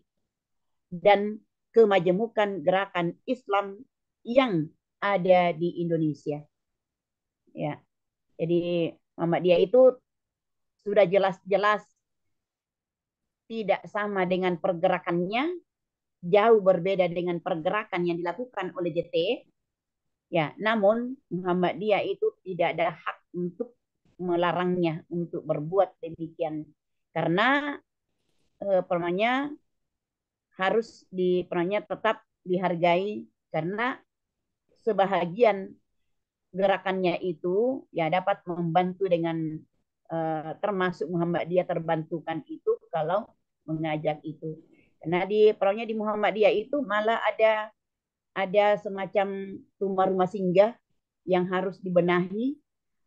dan kemajemukan gerakan Islam yang ada di Indonesia. Ya, jadi Muhammadiyah itu sudah jelas-jelas tidak sama dengan pergerakannya, jauh berbeda dengan pergerakan yang dilakukan oleh JT. Ya, namun Muhammadiyah itu tidak ada hak untuk melarangnya untuk berbuat demikian, karena permanya harus tetap dihargai, karena sebahagian gerakannya itu ya dapat membantu dengan termasuk Muhammadiyah terbantukan itu kalau mengajak itu. Karena di Muhammadiyah itu malah ada semacam rumah-rumah singgah yang harus dibenahi.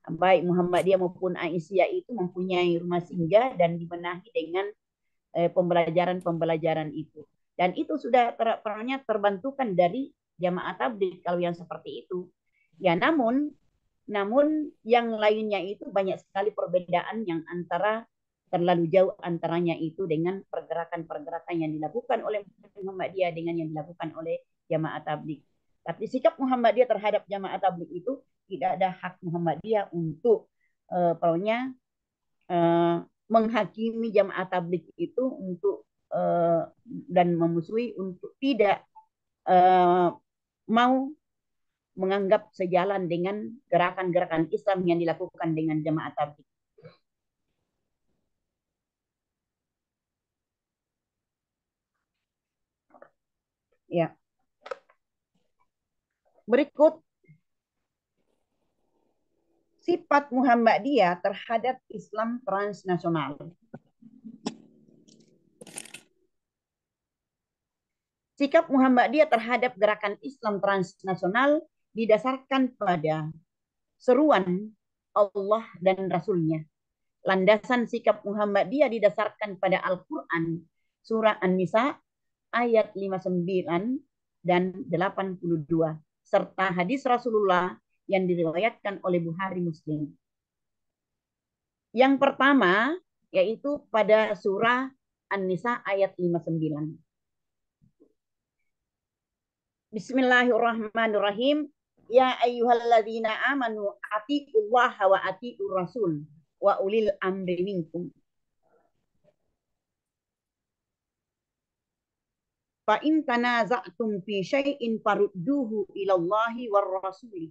Baik Muhammadiyah maupun Aisyah itu mempunyai rumah singgah dan dibenahi dengan pembelajaran-pembelajaran itu. Dan itu sudah terbantukan dari jamaah tabligh kalau yang seperti itu. Ya, namun yang lainnya itu banyak sekali perbedaan yang terlalu jauh antaranya itu dengan pergerakan-pergerakan yang dilakukan oleh Muhammadiyah dengan yang dilakukan oleh jamaah tabligh. Tapi sikap Muhammadiyah terhadap jamaah tabligh itu tidak ada hak Muhammadiyah untuk menghakimi jamaah tabligh itu untuk dan memusuhi untuk tidak mau menganggap sejalan dengan gerakan-gerakan Islam yang dilakukan dengan jamaah tabligh. Ya. Berikut sifat Muhammadiyah terhadap Islam transnasional. Sikap Muhammadiyah terhadap gerakan Islam transnasional didasarkan pada seruan Allah dan Rasul-Nya. Landasan sikap Muhammadiyah didasarkan pada Al-Quran, surah An-Nisa, ayat 59 dan 82, serta hadis Rasulullah yang diriwayatkan oleh Bukhari Muslim. Yang pertama, yaitu pada surah An-Nisa ayat 59. Bismillahirrahmanirrahim. Ya ayyuhalladzina amanu atiiqullaha wa atiiur rasul wa ulil amri minkum. Fa in tanaza'tum fi syai'in farudduhu ila Allahi war rasuli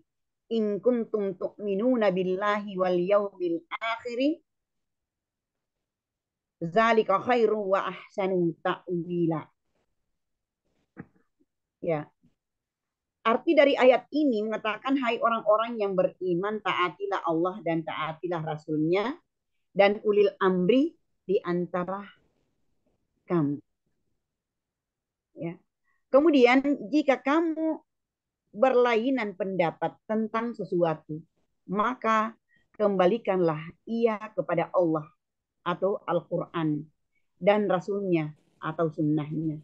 in kuntum tu'minuna billahi wal yawmil akhir. Zalika khairu wa ahsanu ta'wila. Ya. Arti dari ayat ini mengatakan, hai orang-orang yang beriman, taatilah Allah dan taatilah Rasul-Nya dan ulil amri di antara kamu. Ya. Kemudian jika kamu berlainan pendapat tentang sesuatu, maka kembalikanlah ia kepada Allah atau Al-Quran dan Rasul-Nya atau sunnahnya.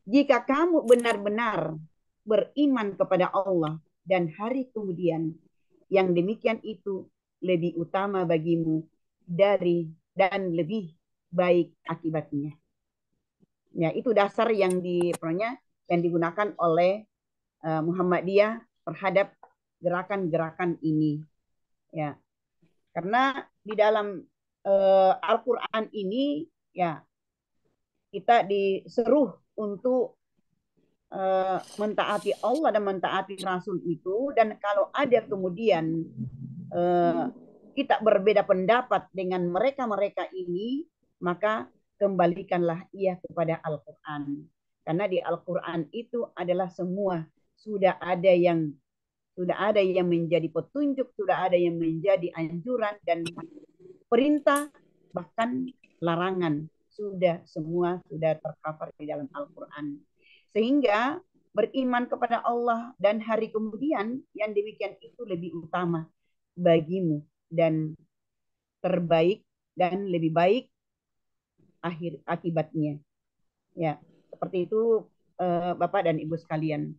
Jika kamu benar-benar beriman kepada Allah dan hari kemudian, yang demikian itu lebih utama bagimu dan lebih baik akibatnya. Ya, itu dasar yang digunakan oleh Muhammadiyah terhadap gerakan-gerakan ini. Ya, karena di dalam Al-Quran ini ya kita diseru untuk mentaati Allah dan mentaati Rasul itu, dan kalau ada kemudian kita berbeda pendapat dengan mereka-mereka ini, maka kembalikanlah ia kepada Al-Quran. Karena di Al-Quran itu adalah semua sudah ada yang menjadi petunjuk, sudah ada yang menjadi anjuran dan perintah, bahkan larangan. Semua sudah tercover di dalam Al-Quran. Sehingga beriman kepada Allah dan hari kemudian yang demikian itu lebih utama bagimu dan terbaik dan lebih baik akhir akibatnya. Ya, seperti itu Bapak dan Ibu sekalian.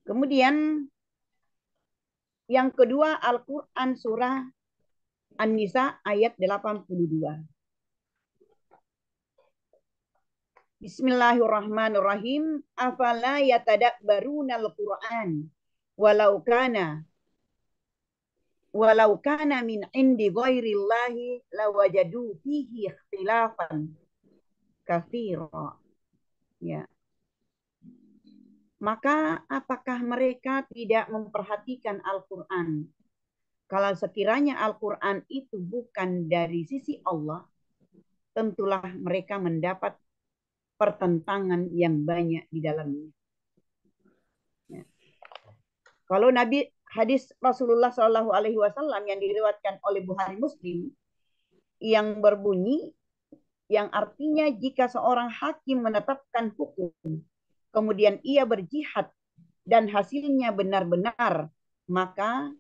Kemudian yang kedua Al-Quran surah An-Nisa ayat 82. Bismillahirrahmanirrahim. Afala yatadabbaruna al-Qur'an walau kana min indi ghairillahi lawajadu fihi ikhtilafan katsira. Ya. Maka apakah mereka tidak memperhatikan Al-Quran? Kalau sekiranya Al-Quran itu bukan dari sisi Allah, tentulah mereka mendapat pertentangan yang banyak di dalamnya. Ya. Kalau hadis Rasulullah Shallallahu Alaihi Wasallam yang diriwayatkan oleh Bukhari Muslim yang berbunyi, yang artinya jika seorang hakim menetapkan hukum, kemudian ia berjihad dan hasilnya benar-benar, maka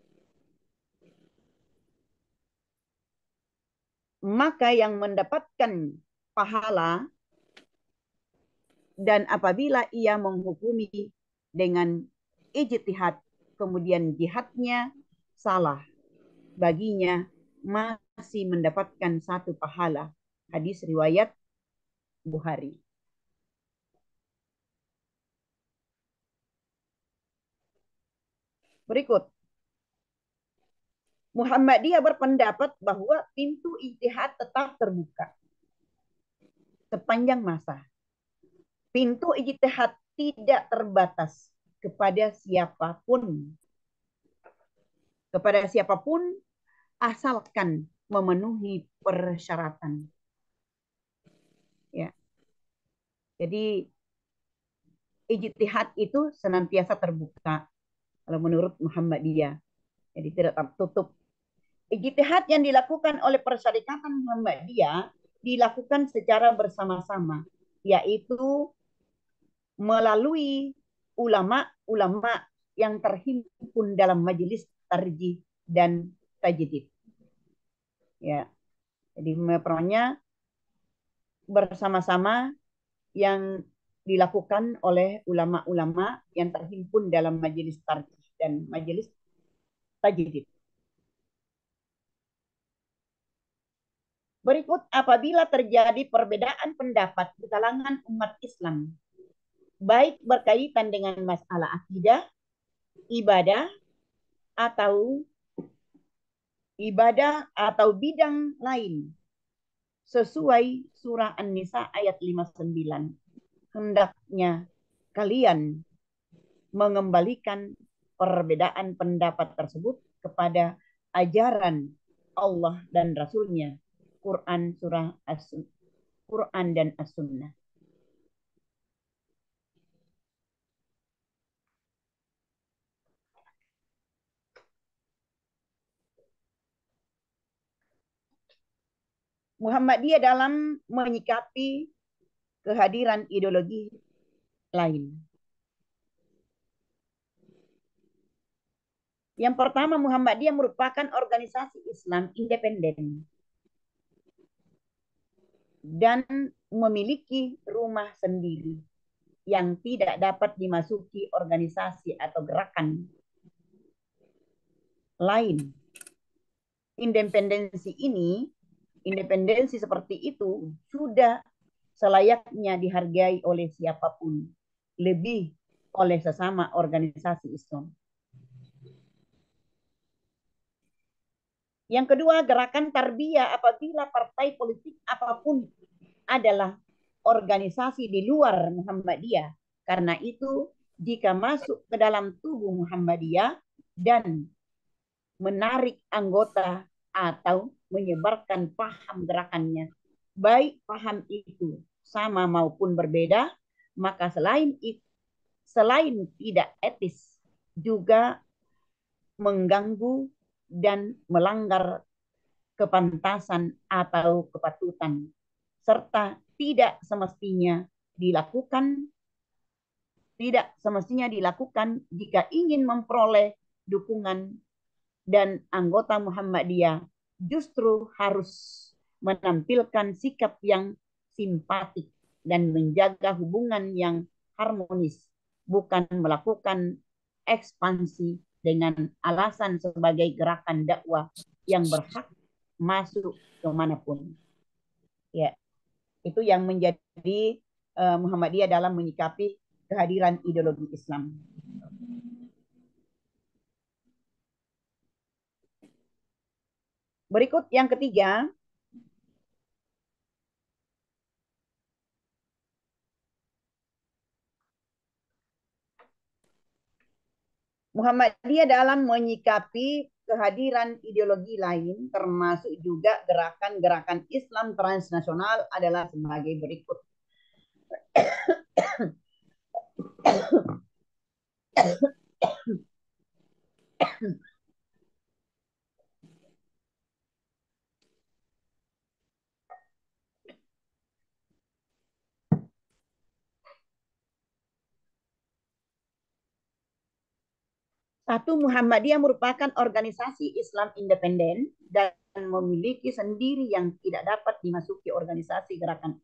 yang mendapatkan pahala, dan apabila ia menghukumi dengan ijtihad kemudian jihadnya salah, baginya masih mendapatkan satu pahala. Hadis riwayat Bukhari. Berikut, Muhammadiyah berpendapat bahwa pintu ijtihad tetap terbuka sepanjang masa. Pintu ijtihad tidak terbatas kepada siapapun. Kepada siapapun asalkan memenuhi persyaratan. Ya. Jadi ijtihad itu senantiasa terbuka kalau menurut Muhammadiyah. Jadi tidak tertutup. Ijtihad yang dilakukan oleh Persyarikatan Muhammadiyah dilakukan secara bersama-sama, yaitu melalui ulama-ulama yang terhimpun dalam majelis tarjih dan tajdid. Ya. Jadi perannya bersama-sama yang dilakukan oleh ulama-ulama yang terhimpun dalam majelis tarjih dan majelis tajdid. Berikut, apabila terjadi perbedaan pendapat di kalangan umat Islam, baik berkaitan dengan masalah akidah, ibadah, atau bidang lain, sesuai surah An-Nisa ayat 59, hendaknya kalian mengembalikan perbedaan pendapat tersebut kepada ajaran Allah dan Rasul-Nya, Quran dan As-Sunnah. Muhammadiyah dalam menyikapi kehadiran ideologi lain. Yang pertama, Muhammadiyah merupakan organisasi Islam independen dan memiliki rumah sendiri yang tidak dapat dimasuki organisasi atau gerakan lain. Independensi seperti itu sudah selayaknya dihargai oleh siapapun, lebih oleh sesama organisasi Islam. Yang kedua, gerakan tarbiyah apabila partai politik apapun adalah organisasi di luar Muhammadiyah. Karena itu, jika masuk ke dalam tubuh Muhammadiyah dan menarik anggota atau menyebarkan paham gerakannya. Baik paham itu sama maupun berbeda, maka selain tidak etis, juga mengganggu dan melanggar kepantasan atau kepatutan, serta tidak semestinya dilakukan jika ingin memperoleh dukungan dan anggota Muhammadiyah justru harus menampilkan sikap yang simpatik dan menjaga hubungan yang harmonis, bukan melakukan ekspansi dengan alasan sebagai gerakan dakwah yang berhak masuk kemanapun. Ya, itu yang menjadi Muhammadiyah dalam menyikapi kehadiran ideologi Islam. Berikut yang ketiga, Muhammadiyah dalam menyikapi kehadiran ideologi lain, termasuk juga gerakan-gerakan Islam transnasional adalah sebagai berikut. Satu, Muhammadiyah merupakan organisasi Islam independen dan memiliki sendiri yang tidak dapat dimasuki organisasi gerakan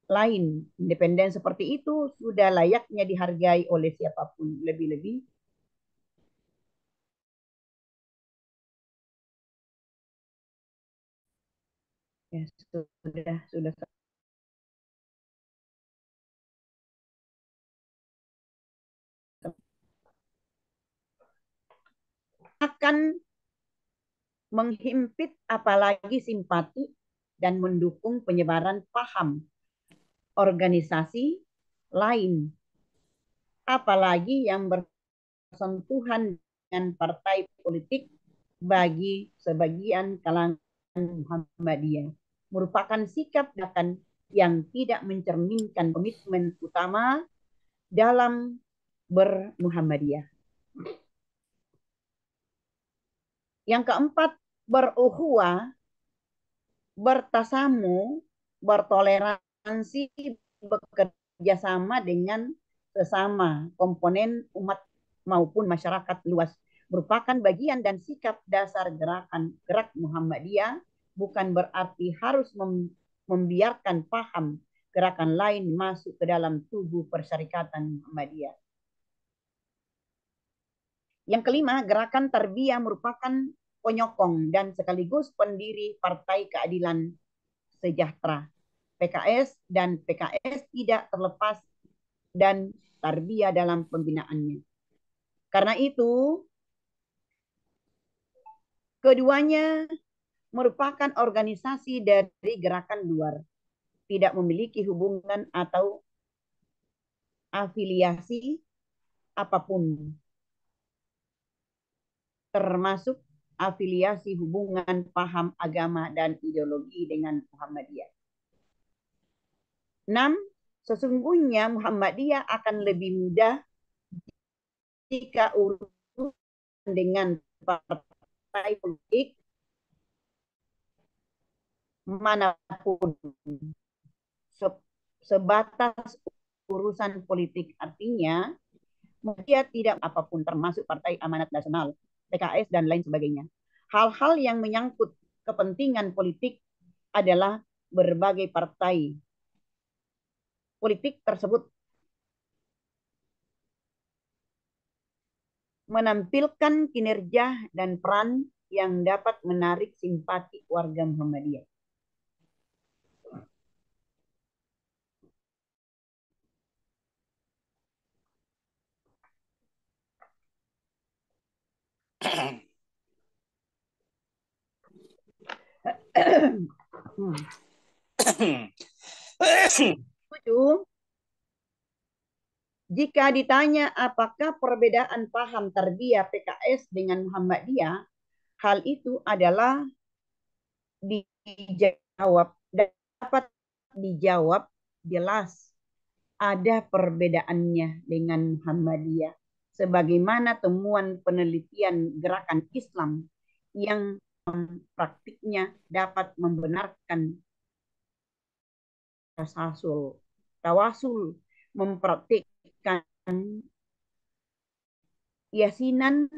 lain. Independen seperti itu sudah layaknya dihargai oleh siapapun. Lebih-lebih ya, sudah akan menghimpit apalagi simpati dan mendukung penyebaran paham organisasi lain, apalagi yang bersentuhan dengan partai politik bagi sebagian kalangan Muhammadiyah, merupakan sikap yang tidak mencerminkan komitmen utama dalam bermuhammadiyah. Yang keempat, berukhuwah, bertasamu, bertoleransi, bekerja sama dengan sesama komponen umat maupun masyarakat luas merupakan bagian dan sikap dasar gerak Muhammadiyah, bukan berarti harus membiarkan paham gerakan lain masuk ke dalam tubuh persyarikatan Muhammadiyah. Yang kelima, gerakan Tarbiyah merupakan penyokong dan sekaligus pendiri Partai Keadilan Sejahtera PKS, dan PKS tidak terlepas dan Tarbiyah dalam pembinaannya. Karena itu, keduanya merupakan organisasi dari gerakan luar, tidak memiliki hubungan atau afiliasi apapun, termasuk afiliasi hubungan paham agama dan ideologi dengan Muhammadiyah. 6. Sesungguhnya Muhammadiyah akan lebih mudah jika urusan dengan partai politik manapun sebatas urusan politik, artinya dia tidak apapun termasuk Partai Amanat Nasional, PKS dan lain sebagainya. Hal-hal yang menyangkut kepentingan politik adalah berbagai partai politik tersebut menampilkan kinerja dan peran yang dapat menarik simpati warga Muhammadiyah. Jika ditanya apakah perbedaan paham Tarbiyah PKS dengan Muhammadiyah, hal itu adalah dijawab dan dapat dijawab jelas ada perbedaannya dengan Muhammadiyah. Sebagaimana temuan penelitian gerakan Islam yang praktiknya dapat membenarkan tawasul, mempraktikkan yasinan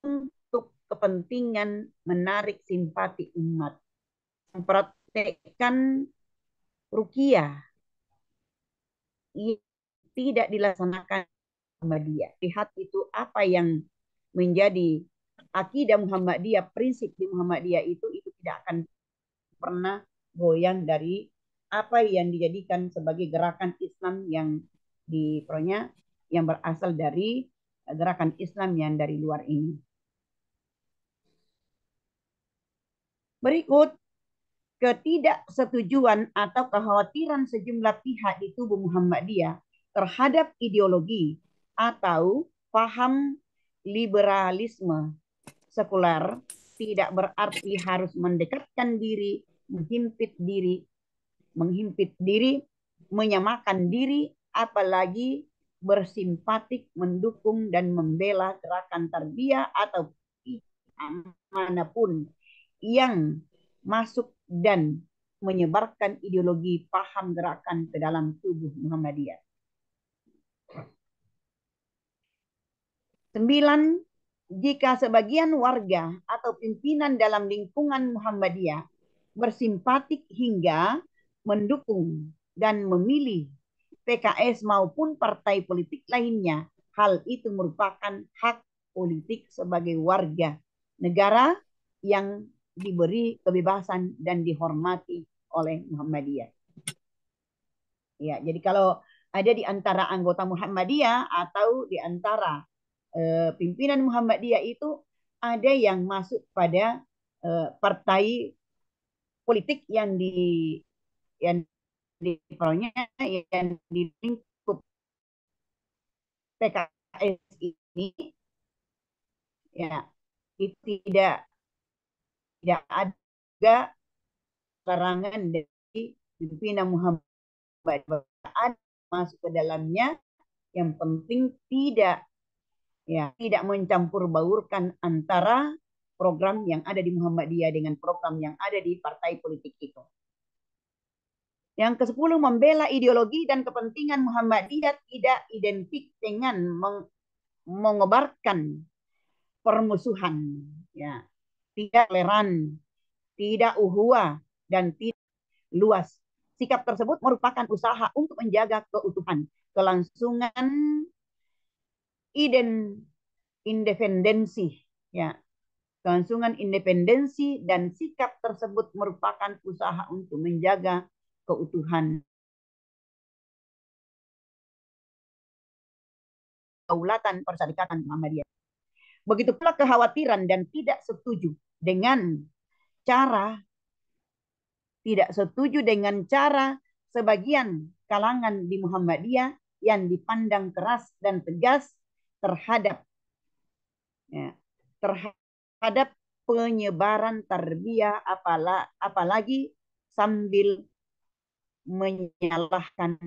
untuk kepentingan menarik simpati umat, mempraktikkan rukiah tidak dilaksanakan Muhammadiyah. Lihat itu apa yang menjadi akidah Muhammadiyah, prinsip di Muhammadiyah itu tidak akan pernah goyang dari apa yang dijadikan sebagai gerakan Islam yang yang berasal dari gerakan Islam yang dari luar ini. Berikut ketidaksetujuan atau kekhawatiran sejumlah pihak di tubuh Muhammadiyah terhadap ideologi atau paham liberalisme sekuler tidak berarti harus mendekatkan diri, menghimpit diri, menyamakan diri, apalagi bersimpatik, mendukung dan membela gerakan tarbiyah atau manapun yang masuk dan menyebarkan ideologi paham gerakan ke dalam tubuh Muhammadiyah. 9. Jika sebagian warga atau pimpinan dalam lingkungan Muhammadiyah bersimpatik hingga mendukung dan memilih PKS maupun partai politik lainnya, hal itu merupakan hak politik sebagai warga negara yang diberi kebebasan dan dihormati oleh Muhammadiyah. Ya, jadi kalau ada di antara anggota Muhammadiyah atau di antara pimpinan Muhammadiyah itu ada yang masuk pada partai politik yang yang di yang di lingkup PKS ini, ya itu tidak ada larangan dari pimpinan Muhammadiyah masuk ke dalamnya. Yang penting tidak mencampur baurkan antara program yang ada di Muhammadiyah dengan program yang ada di partai politik itu. Yang ke-10, membela ideologi dan kepentingan Muhammadiyah tidak identik dengan mengobarkan permusuhan, ya, tidak toleran, tidak uhuwa, dan tidak luas. Sikap tersebut merupakan usaha untuk menjaga keutuhan, kelangsungan, independensi, ya, kelangsungan independensi, dan sikap tersebut merupakan usaha untuk menjaga keutuhan kedaulatan persyarikatan Muhammadiyah. Begitu pula kekhawatiran dan tidak setuju dengan cara sebagian kalangan di Muhammadiyah yang dipandang keras dan tegas terhadap penyebaran tarbiyah, apalagi sambil menyalahkan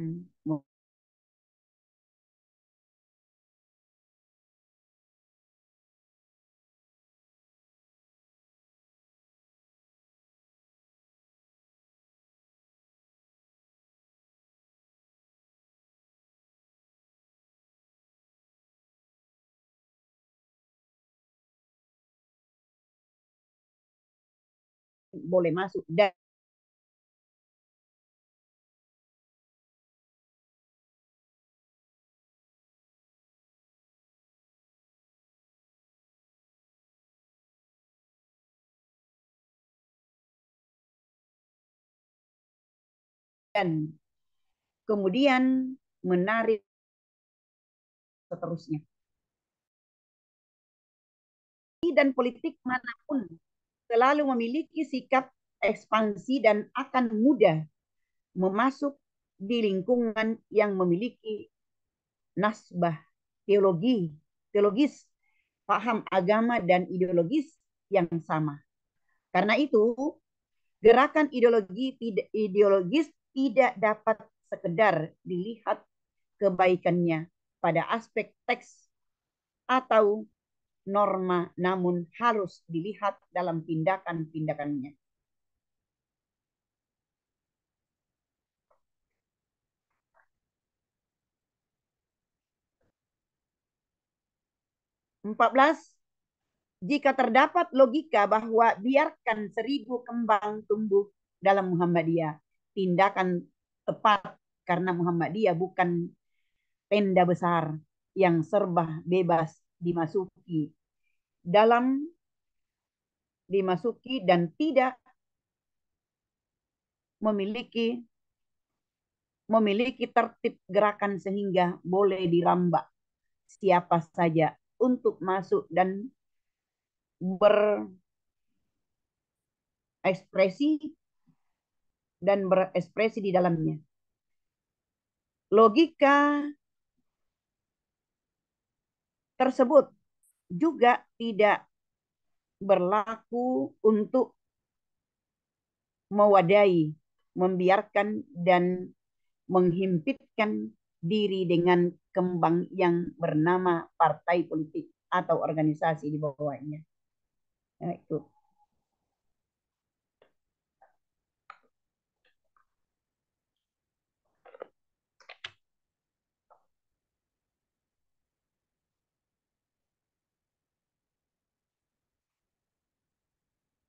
boleh masuk dan kemudian menarik seterusnya. Dan politik manapun selalu memiliki sikap ekspansi dan akan mudah memasuk di lingkungan yang memiliki nasbah teologis, paham agama dan ideologis yang sama. Karena itu, gerakan ideologis tidak dapat sekedar dilihat kebaikannya pada aspek teks atau norma, namun harus dilihat dalam tindakan-tindakannya. Empat belas, jika terdapat logika bahwa biarkan 1000 kembang tumbuh dalam Muhammadiyah, tindakan tepat karena Muhammadiyah bukan tenda besar yang serba bebas dalam dimasuki dan tidak memiliki tertib gerakan sehingga boleh dirambak siapa saja untuk masuk dan berekspresi di dalamnya. Logika tersebut juga tidak berlaku untuk mewadahi, membiarkan dan menghimpitkan diri dengan kembang yang bernama partai politik atau organisasi di bawahnya. Nah, itu.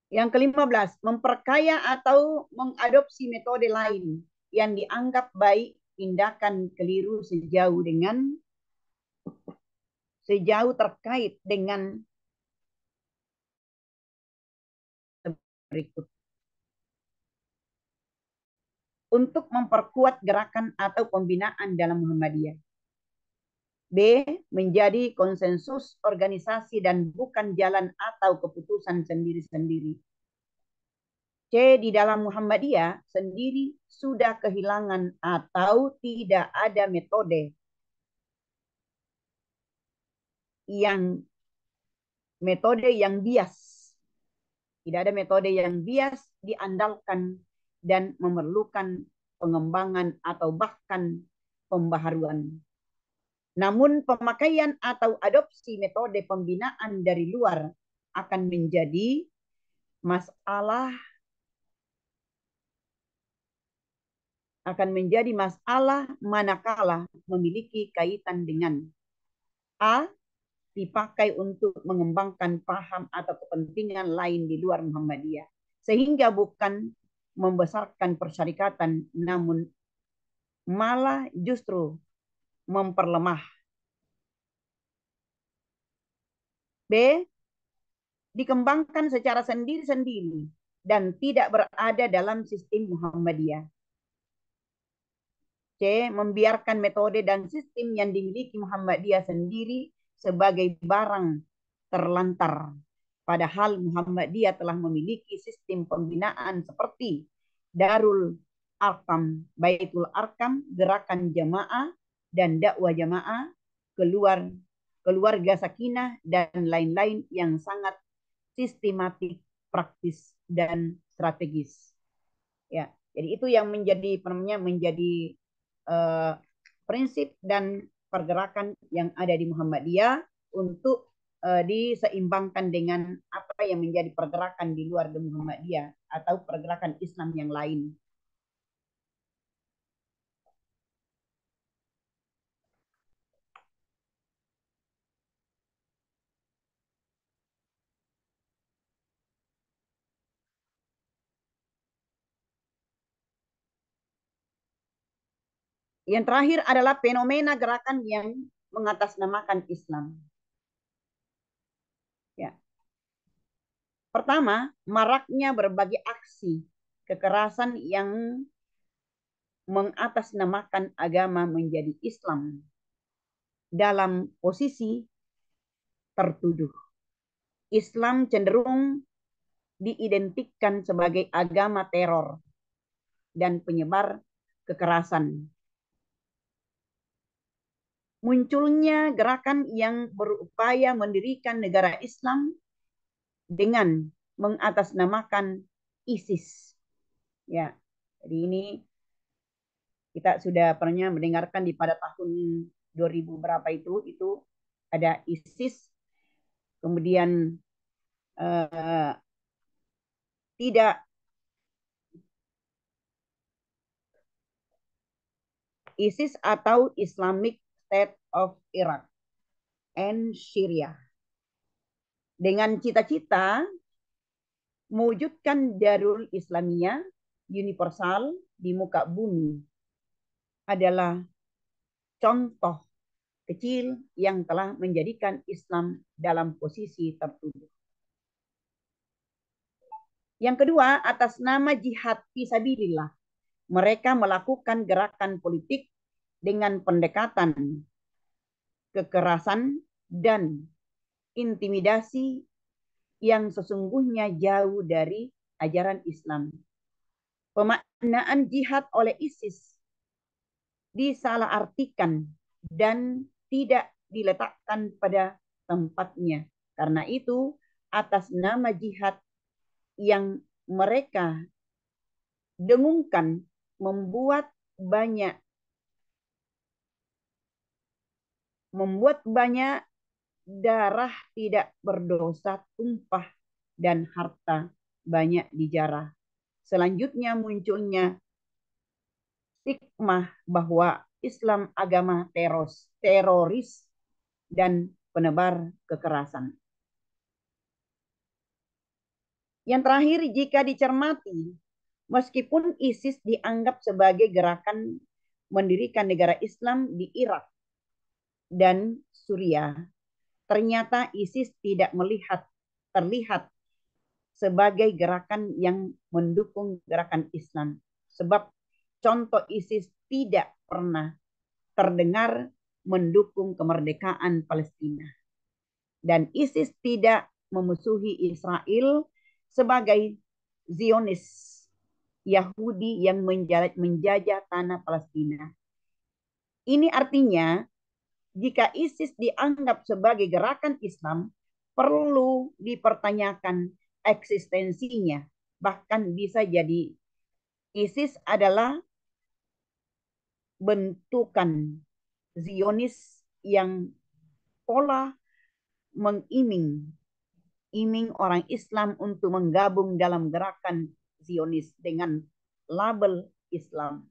Yang ke-15, memperkaya atau mengadopsi metode lain yang dianggap baik, tindakan keliru sejauh terkait dengan berikut. Untuk memperkuat gerakan atau pembinaan dalam Muhammadiyah. B. Menjadi konsensus organisasi dan bukan jalan atau keputusan sendiri-sendiri. C. Di dalam Muhammadiyah sendiri sudah kehilangan atau tidak ada metode yang bias. Tidak ada metode yang bias diandalkan dan memerlukan pengembangan atau bahkan pembaharuan. Namun pemakaian atau adopsi metode pembinaan dari luar akan menjadi masalah manakala memiliki kaitan dengan A. Dipakai untuk mengembangkan paham atau kepentingan lain di luar Muhammadiyah, sehingga bukan membesarkan persyarikatan, namun malah justru memperlemah. B. Dikembangkan secara sendiri-sendiri dan tidak berada dalam sistem Muhammadiyah. C. Membiarkan metode dan sistem yang dimiliki Muhammadiyah sendiri sebagai barang terlantar. Padahal Muhammadiyah telah memiliki sistem pembinaan seperti Darul Arkam, Baitul Arkam, Gerakan Jamaah dan Dakwah Jamaah, Keluarga Sakinah, dan lain-lain yang sangat sistematik, praktis, dan strategis. Ya, jadi itu yang menjadi prinsip dan pergerakan yang ada di Muhammadiyah untuk diseimbangkan dengan apa yang menjadi pergerakan di luar di Muhammadiyah atau pergerakan Islam yang lain. Yang terakhir adalah fenomena gerakan yang mengatasnamakan Islam. Ya. Pertama, maraknya berbagai aksi kekerasan yang mengatasnamakan agama menjadi Islam dalam posisi tertuduh. Islam cenderung diidentikan sebagai agama teror dan penyebar kekerasan. Munculnya gerakan yang berupaya mendirikan negara Islam dengan mengatasnamakan ISIS. Ya, jadi ini kita sudah pernah mendengarkan di pada tahun 2000 berapa itu ada ISIS, kemudian tidak ISIS atau Islamic State of Iraq and Syria dengan cita-cita mewujudkan Darul Islamiyah universal di muka bumi adalah contoh kecil yang telah menjadikan Islam dalam posisi tertuduh. Yang kedua, atas nama jihad fisabilillah, mereka melakukan gerakan politik dengan pendekatan kekerasan dan intimidasi yang sesungguhnya jauh dari ajaran Islam. Pemaknaan jihad oleh ISIS disalahartikan dan tidak diletakkan pada tempatnya. Karena itu, atas nama jihad yang mereka dengungkan membuat banyak darah tidak berdosa tumpah dan harta banyak dijarah. Selanjutnya munculnya stigma bahwa Islam agama teroris dan penebar kekerasan. Yang terakhir, jika dicermati, meskipun ISIS dianggap sebagai gerakan mendirikan negara Islam di Irak dan Suriah, ternyata ISIS tidak terlihat sebagai gerakan yang mendukung gerakan Islam. Sebab contoh ISIS tidak pernah terdengar mendukung kemerdekaan Palestina. Dan ISIS tidak memusuhi Israel sebagai Zionis Yahudi yang menjajah tanah Palestina. Ini artinya jika ISIS dianggap sebagai gerakan Islam, perlu dipertanyakan eksistensinya. Bahkan bisa jadi ISIS adalah bentukan Zionis yang pola mengiming orang Islam untuk menggabung dalam gerakan Zionis dengan label Islam.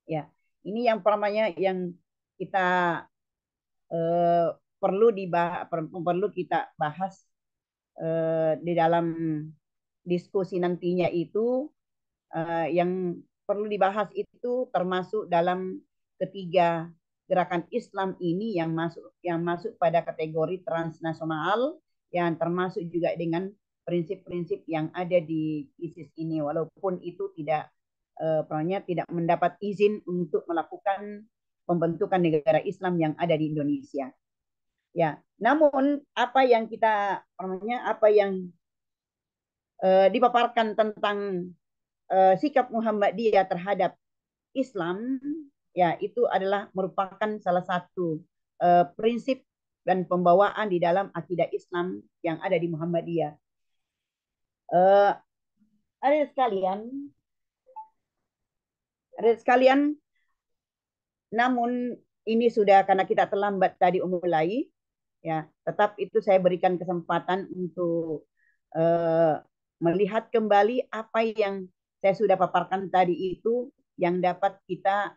Ya, ini yang pertamanya yang kita perlu kita bahas di dalam diskusi nantinya itu. Yang perlu dibahas itu termasuk dalam ketiga gerakan Islam ini yang masuk pada kategori transnasional, yang termasuk juga dengan prinsip-prinsip yang ada di ISIS ini, walaupun itu tidak tidak mendapat izin untuk melakukan pembentukan negara Islam yang ada di Indonesia. Ya, namun apa yang dipaparkan tentang sikap Muhammadiyah terhadap Islam, ya itu adalah merupakan salah satu prinsip dan pembawaan di dalam akidah Islam yang ada di Muhammadiyah. Ada sekalian, namun ini sudah karena kita terlambat tadi mulai, ya. Tetap itu saya berikan kesempatan untuk melihat kembali apa yang saya sudah paparkan tadi itu yang dapat kita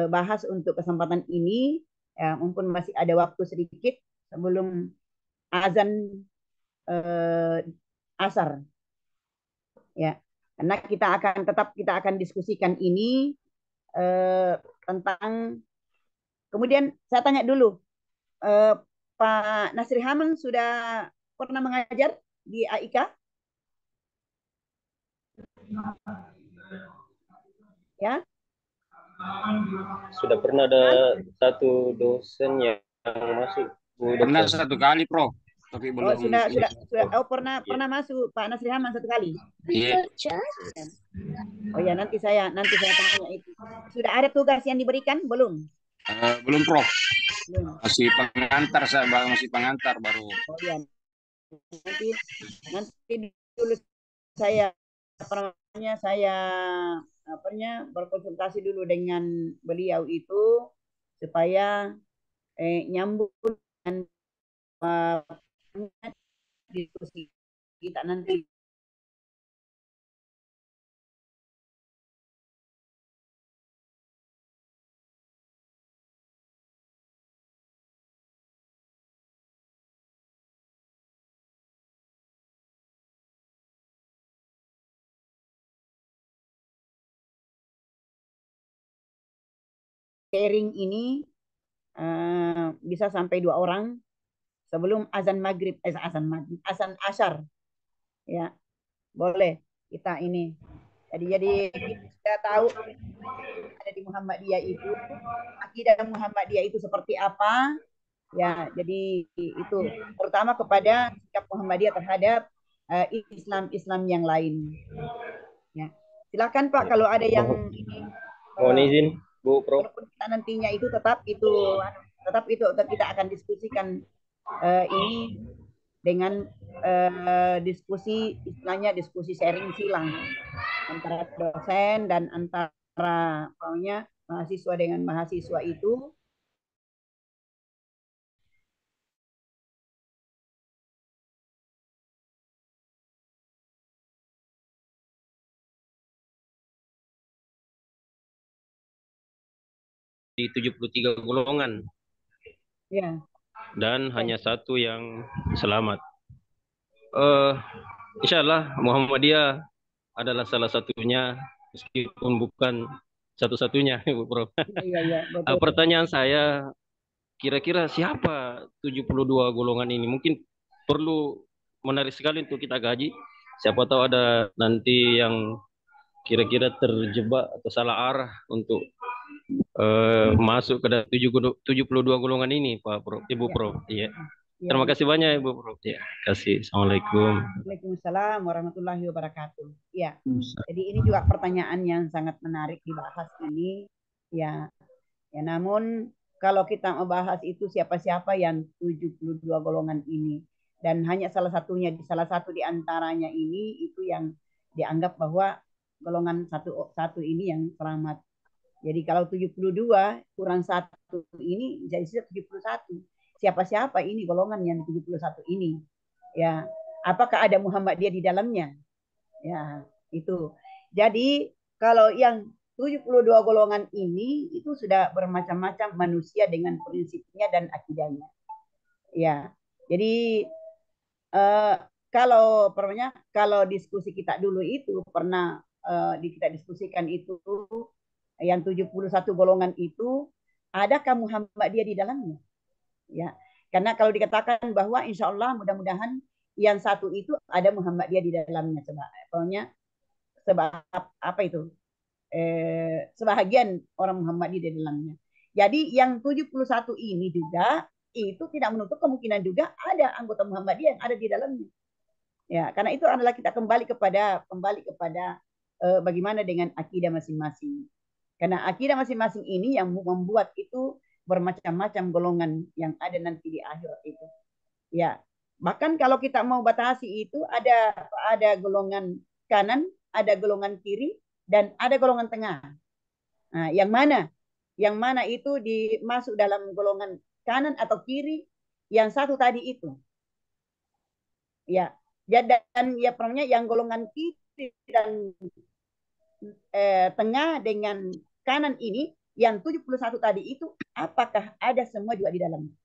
bahas untuk kesempatan ini, ya, mumpun masih ada waktu sedikit sebelum azan asar, ya, karena kita akan diskusikan ini tentang. Kemudian saya tanya dulu, Pak Nasri Hamang sudah pernah mengajar di AIK? Ya. Sudah pernah ada satu dosen yang masuk. Pernah satu kali, Prof. Tapi belum. sudah. Pernah masuk Pak Nasri Hamang satu kali. Iya. Oh ya, nanti saya tanya itu. Sudah ada tugas yang diberikan belum? Belum, Prof. Belum. Masih pengantar baru. Oh ya. Nanti dulu saya saya berkonsultasi dulu dengan beliau itu supaya nyambung dengan diskusi kita nanti. Sharing ini bisa sampai 2 orang sebelum azan maghrib, azan asyar, ya boleh kita ini. Jadi kita sudah tahu ada di Muhammadiyah itu, akidah Muhammadiyah itu seperti apa, ya. Jadi itu terutama kepada sikap Muhammadiyah terhadap Islam yang lain. Ya, silakan Pak kalau ada yang ini. Mohon izin, Bu Prof. Walaupun kita nantinya itu tetap itu kita akan diskusikan ini dengan diskusi istilahnya diskusi sharing silang antara dosen dan antara mahasiswa dengan mahasiswa itu. Di 73 golongan. Ya. Dan hanya satu yang selamat. Insya Allah Muhammadiyah adalah salah satunya, meskipun bukan satu-satunya, Bu Prof. Iya, betul. Pertanyaan saya, kira-kira siapa 72 golongan ini? Mungkin perlu menarik sekali untuk kita gaji. Siapa tahu ada nanti yang kira-kira terjebak atau salah arah untuk masuk ke 72 golongan ini, Pak Prof, Ibu Prof. Iya. Terima kasih banyak Ibu Prof. Ya, kasih. Assalamualaikum. Waalaikumsalam warahmatullahi wabarakatuh. Ya, jadi ini juga pertanyaan yang sangat menarik dibahas ini. Ya, namun kalau kita membahas itu siapa-siapa yang 72 golongan ini, dan hanya salah satu di antaranya ini itu yang dianggap bahwa golongan satu ini yang selamat. Jadi kalau 72 kurang satu ini jadi 71. Siapa-siapa ini golongan yang 71 ini? Ya, apakah ada Muhammadiyah di dalamnya? Ya, itu. Jadi kalau yang 72 golongan ini itu sudah bermacam-macam manusia dengan prinsipnya dan akidahnya. Ya. Jadi kalau diskusi kita dulu itu pernah kita diskusikan itu yang 71 golongan itu adakah Muhammadiyah di dalamnya? Ya. Karena kalau dikatakan bahwa insya Allah mudah-mudahan yang satu itu ada Muhammadiyah di dalamnya, sebab apa itu? Sebahagian orang Muhammadiyah di dalamnya. Jadi yang 71 ini juga itu tidak menutup kemungkinan juga ada anggota Muhammadiyah yang ada di dalamnya. Ya, karena itu adalah kita kembali kepada bagaimana dengan akidah masing-masing. Karena akidah masing-masing ini yang membuat itu bermacam-macam golongan yang ada nanti di akhirat itu. Ya, bahkan kalau kita mau batasi itu ada golongan kanan, ada golongan kiri, dan ada golongan tengah. Nah, yang mana? Yang mana itu dimasuk dalam golongan kanan atau kiri? Yang satu tadi itu. Ya, dan ya perangnya yang golongan kiri dan tengah dengan kanan ini, yang 71 tadi itu, apakah ada semua juga di dalamnya?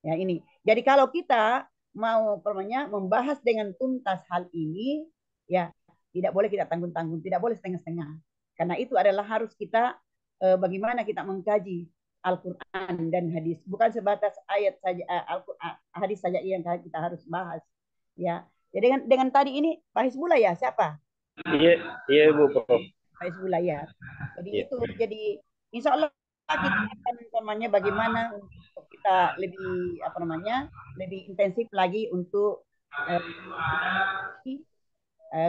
Ya ini. Jadi kalau kita mau membahas dengan tuntas hal ini, ya tidak boleh kita tanggung-tanggung, tidak boleh setengah-setengah. Karena itu adalah harus kita bagaimana kita mengkaji Al-Quran dan hadis, bukan sebatas ayat saja, Al-Quran, hadis saja yang kita harus bahas. Ya, jadi dengan tadi ini Pak Hizbullah ya siapa? Iya Bu Prof. Pak Hizbullah ya. Jadi Iya. itu, jadi insya Allah kita akan bagaimana untuk kita lebih intensif lagi untuk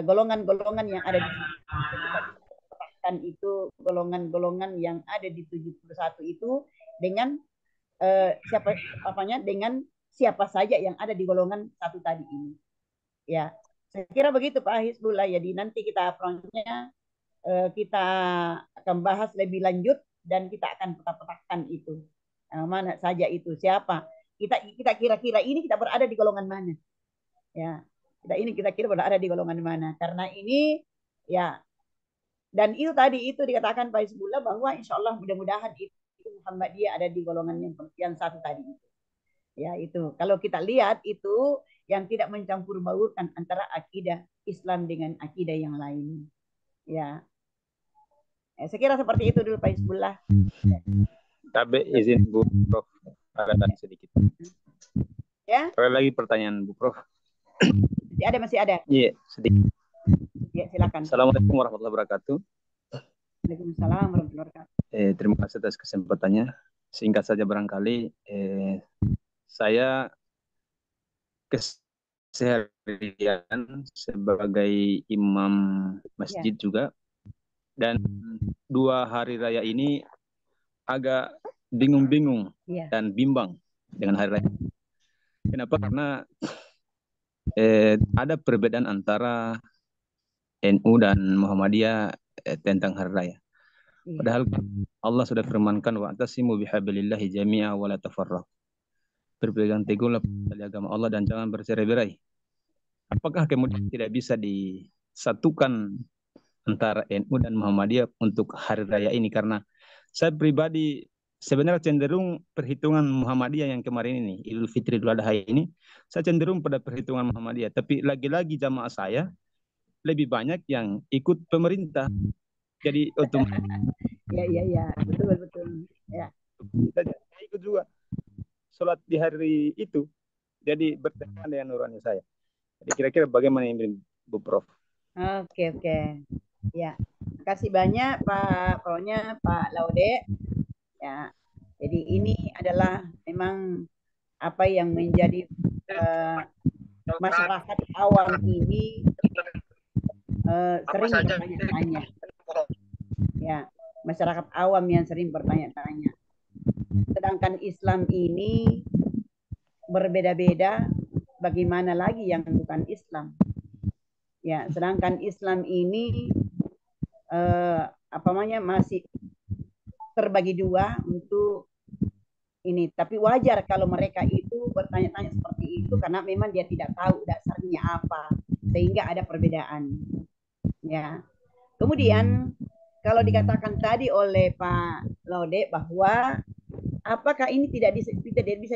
golongan-golongan yang ada di sini. Itu golongan-golongan yang ada di 71 itu dengan dengan siapa saja yang ada di golongan satu tadi ini. Ya. Saya kira begitu Pak Hizbullah. Jadi nanti kita kita akan bahas lebih lanjut dan kita akan peta-petakan itu. Mana saja itu, siapa. Kita kira-kira ini kita berada di golongan mana. Ya, kita ini kita kira berada di golongan mana. Karena ini ya, dan itu tadi itu dikatakan Pak Hizbullah bahwa insya Allah mudah-mudahan itu Muhammadiyah ada di golongan yang satu tadi. Ya itu. Kalau kita lihat itu yang tidak mencampur baurkan antara akidah Islam dengan akidah yang lain. Ya, saya kira seperti itu dulu Pak Hizbullah. Tapi izin Bu Prof, ada tadi sedikit. Ya. Ada lagi pertanyaan Bu Prof. Masih ada. Iya, sedikit. Ya, silakan. Assalamualaikum warahmatullahi wabarakatuh. Waalaikumsalam warahmatullahi wabarakatuh. Terima kasih atas kesempatannya. Singkat saja barangkali, saya keseharian sebagai imam masjid juga, dan 2 hari raya ini agak bingung-bingung dan bimbang dengan hari raya. Kenapa? Karena ada perbedaan antara NU dan Muhammadiyah tentang hari raya. Padahal Allah sudah firmankan wa'tasimu bihablillahi jami'a wa la tafarraqu. Berpegang teguhlah tali agama Allah dan jangan bercerai-berai. Apakah kemudian tidak bisa disatukan antara NU dan Muhammadiyah untuk hari raya ini? Karena saya pribadi sebenarnya cenderung perhitungan Muhammadiyah yang kemarin ini, Idul Fitri Idul Adha ini, saya cenderung pada perhitungan Muhammadiyah. Tapi lagi-lagi jamaah saya lebih banyak yang ikut pemerintah. Jadi otomatis. Ya, betul. Ya. Saya ikut juga sholat di hari itu. Jadi berteman dengan nurani saya. Jadi kira-kira bagaimana ini Bu Prof? Oke. Ya, kasih banyak Pak Laude. Ya, jadi ini adalah memang apa yang menjadi masyarakat awam ini sering bertanya-tanya. Ya, masyarakat awam yang sering bertanya-tanya. Sedangkan Islam ini berbeda-beda, bagaimana lagi yang bukan Islam? Ya, sedangkan Islam ini masih terbagi dua untuk ini. Tapi wajar kalau mereka itu bertanya-tanya seperti itu karena memang dia tidak tahu dasarnya apa, sehingga ada perbedaan. Ya. Kemudian kalau dikatakan tadi oleh Pak Laude bahwa apakah ini tidak bisa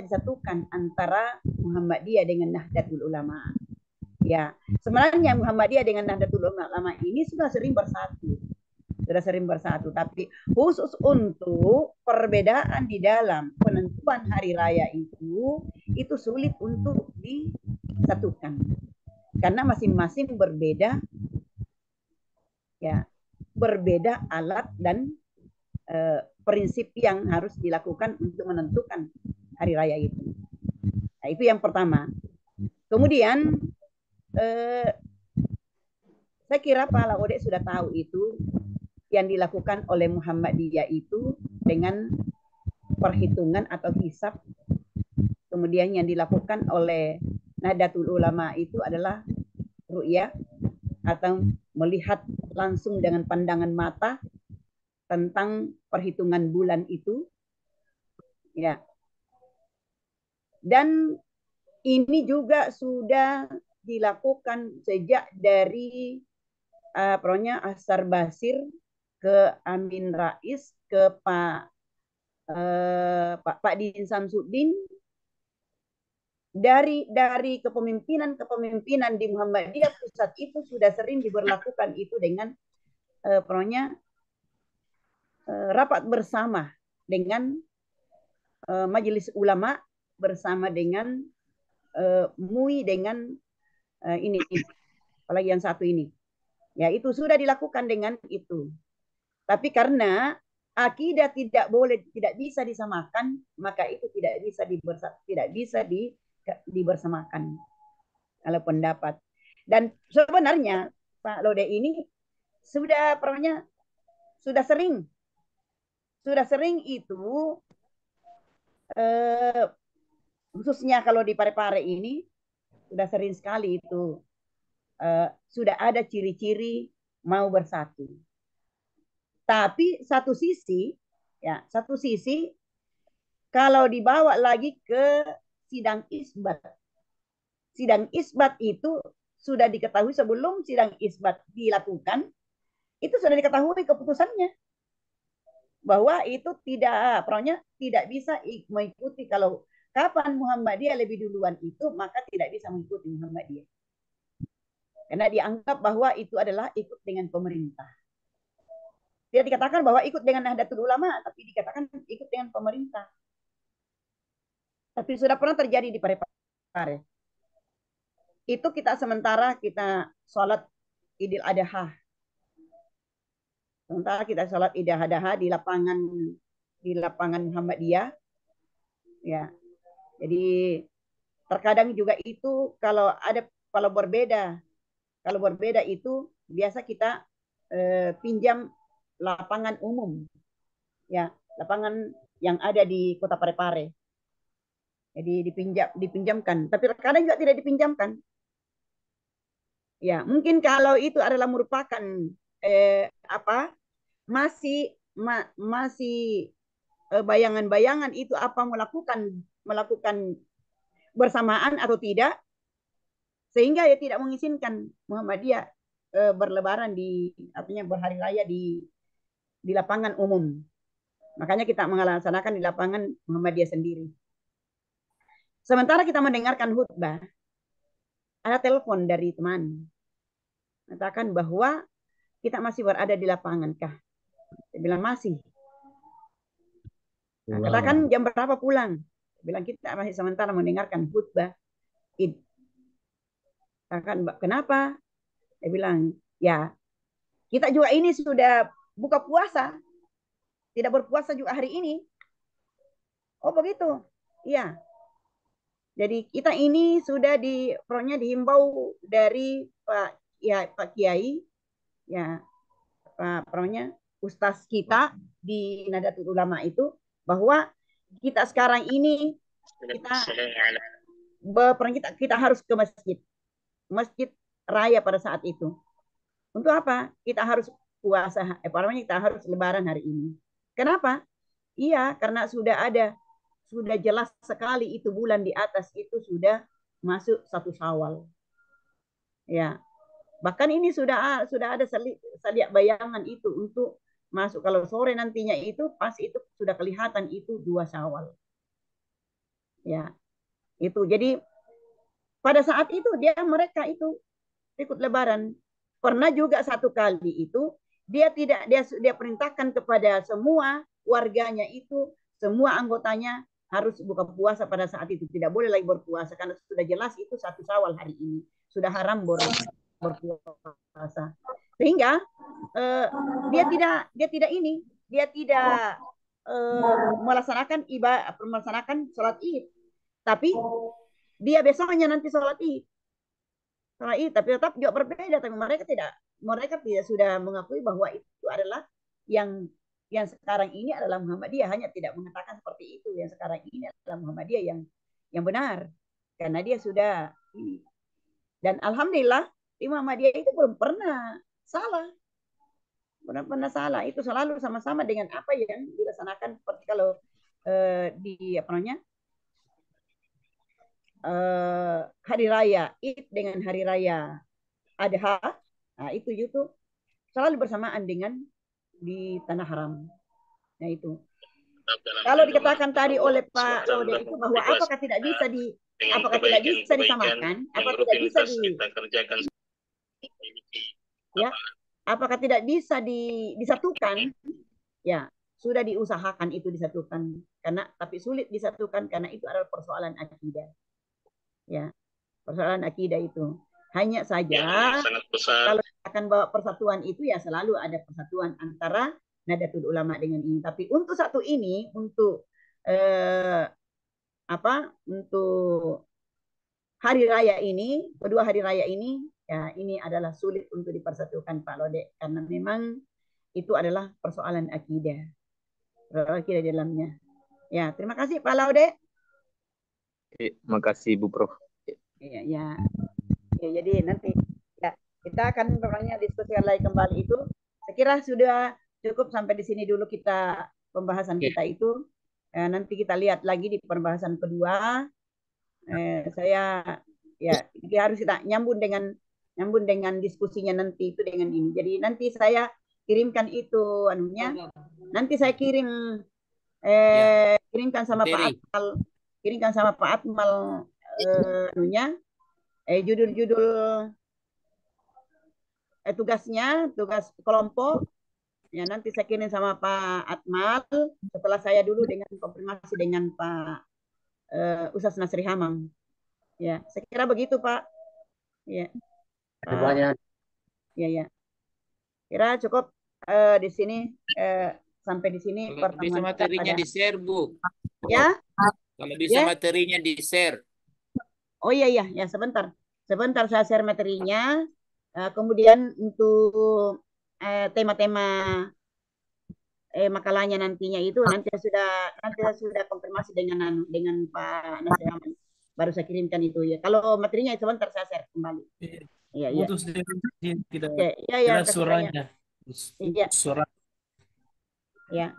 disatukan antara Muhammadiyah dengan Nahdlatul Ulama? Ya, sebenarnya Muhammadiyah dengan Nahdlatul Ulama ini sudah sering bersatu, tapi khusus untuk perbedaan di dalam penentuan hari raya itu sulit untuk disatukan karena masing-masing berbeda, ya, berbeda alat dan prinsip yang harus dilakukan untuk menentukan hari raya itu. Nah, itu yang pertama. Kemudian saya kira Pak Laude sudah tahu itu yang dilakukan oleh Muhammadiyah itu dengan perhitungan atau hisab. Kemudian yang dilakukan oleh Nahdlatul Ulama itu adalah ru'yah atau melihat langsung dengan pandangan mata tentang perhitungan bulan itu. Ya. Dan ini juga sudah dilakukan sejak dari Asar Basir ke Amin Rais ke Pak Din Samsudin, dari kepemimpinan di Muhammadiyah pusat itu sudah sering diberlakukan itu dengan rapat bersama dengan majelis ulama bersama dengan MUI dengan ini apalagi yang satu ini. Ya, itu sudah dilakukan dengan itu. Tapi karena akidah tidak bisa disamakan, maka itu tidak bisa dibersamakan kalau pendapat. Dan sebenarnya Pak Lode ini sudah sering itu khususnya kalau di Parepare ini sudah sering sekali itu sudah ada ciri-ciri mau bersatu. Tapi satu sisi kalau dibawa lagi ke sidang isbat. Sidang isbat itu sudah diketahui sebelum sidang isbat dilakukan, itu sudah diketahui keputusannya bahwa itu tidak bisa mengikuti. Kalau kapan Muhammadiyah lebih duluan itu, maka tidak bisa mengikuti Muhammadiyah. Karena dianggap bahwa itu adalah ikut dengan pemerintah. Tidak dikatakan bahwa ikut dengan Nahdlatul Ulama, tapi dikatakan ikut dengan pemerintah. Tapi sudah pernah terjadi di Parepare. Itu sementara kita sholat Idul Adha. Sementara kita sholat Idul Adha di lapangan Muhammadiyah. Ya. Jadi terkadang juga itu kalau berbeda itu biasa kita pinjam lapangan umum. Ya, lapangan yang ada di Kota Parepare. Jadi dipinjamkan, tapi terkadang juga tidak dipinjamkan. Ya, mungkin kalau itu adalah merupakan masih bayangan-bayangan itu apa melakukan bersamaan atau tidak, sehingga dia tidak mengizinkan Muhammadiyah berlebaran berhari raya di lapangan umum. Makanya kita melaksanakan di lapangan Muhammadiyah sendiri. Sementara kita mendengarkan khutbah, ada telepon dari teman mengatakan bahwa kita masih berada di lapangan kah? Saya bilang masih. Nah, katakan jam berapa pulang? Saya bilang kita masih sementara mendengarkan khutbah Id. Katakan kenapa? Saya bilang ya kita juga ini sudah buka puasa, tidak berpuasa juga hari ini. Oh begitu, iya. Jadi kita ini sudah dihimbau dari Pak Kiai, ya Ustaz kita di Nahdlatul Ulama itu, bahwa kita sekarang ini kita harus ke masjid raya pada saat itu. Untuk apa? Kita harus puasa, kita harus lebaran hari ini. Kenapa? Iya, karena sudah jelas sekali itu bulan di atas itu sudah masuk 1 Syawal. Ya. Bahkan ini sudah ada saliak bayangan itu untuk masuk, kalau sore nantinya itu pas itu sudah kelihatan itu 2 Syawal. Ya. Itu. Jadi pada saat itu mereka itu ikut lebaran. Pernah juga satu kali itu dia perintahkan kepada semua warganya itu, semua anggotanya harus buka puasa pada saat itu, tidak boleh lagi berpuasa karena sudah jelas itu 1 Syawal hari ini, sudah haram berpuasa. Sehingga dia tidak melaksanakan sholat Id, tapi dia besoknya nanti sholat Id. Tapi tetap juga berbeda. Tapi mereka tidak sudah mengakui bahwa itu adalah yang sekarang ini adalah Muhammadiyah, hanya tidak mengatakan seperti itu. Yang sekarang ini adalah Muhammadiyah yang benar, karena dia sudah ini. Dan alhamdulillah di Muhammadiyah itu belum pernah salah. Itu selalu sama-sama dengan apa yang dilaksanakan, seperti kalau hari raya Id dengan hari raya Adha, nah itu selalu bersamaan dengan di tanah haram. Nah itu. Kalau dikatakan tadi oleh Pak Lode itu bahwa apakah tidak bisa disamakan, apakah tidak bisa disatukan? Ya, sudah diusahakan itu disatukan, tapi sulit disatukan karena itu adalah persoalan akidah. Ya, persoalan akidah itu. Hanya saja kalau akan bawa persatuan itu ya selalu ada persatuan antara Nahdlatul Ulama dengan ini. Tapi untuk satu ini, untuk hari raya ini, kedua hari raya ini, ya ini adalah sulit untuk dipersatukan Pak Lode, karena memang itu adalah persoalan akidah. Persoalan akidah di dalamnya. Ya, terima kasih Pak Lode. Terima kasih Bu Prof. Ya, jadi nanti ya kita akan pokoknya diskusikan lagi kembali itu. Saya kira sudah cukup sampai di sini dulu kita pembahasan kita itu. Nanti kita lihat lagi di pembahasan kedua. Saya ya harus kita nyambung dengan diskusinya nanti itu dengan ini. Jadi nanti saya kirimkan itu anunya. Nanti saya kirimkan sama Pak Akmal, anunya judul-judul tugas kelompok. Ya nanti saya kirim sama Pak Akmal setelah saya dulu dengan konfirmasi dengan Pak Ustaz Nasri Hamam. Ya, saya kira begitu Pak. Ya. Banyak. Ya. Kira cukup di sini sampai di sini kalau bisa materinya di-share, Bu. Ya. Kalau bisa materinya di-share. Oh iya, sebentar saya share materinya. Kemudian untuk tema-tema makalahnya nantinya itu nanti saya sudah konfirmasi dengan Pak Nasir Ahmad. Baru saya kirimkan itu ya. Kalau materinya sebentar saya share kembali. Iya. Putus tidak Iya, suaranya. Iya. Suara. Ya.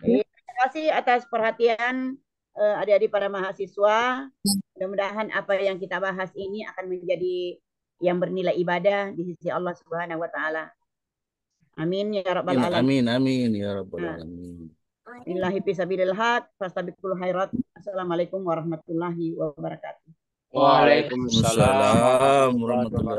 Jadi, terima kasih atas perhatian adik-adik para mahasiswa. Mudah-mudahan apa yang kita bahas ini akan menjadi yang bernilai ibadah di sisi Allah Subhanahu wa taala. Amin ya rabbal alamin. Amin ya rabbal alamin. Billahi fisabilil haq, fastabiqul khairat. Assalamualaikum warahmatullahi wabarakatuh. Waalaikumsalam warahmatullahi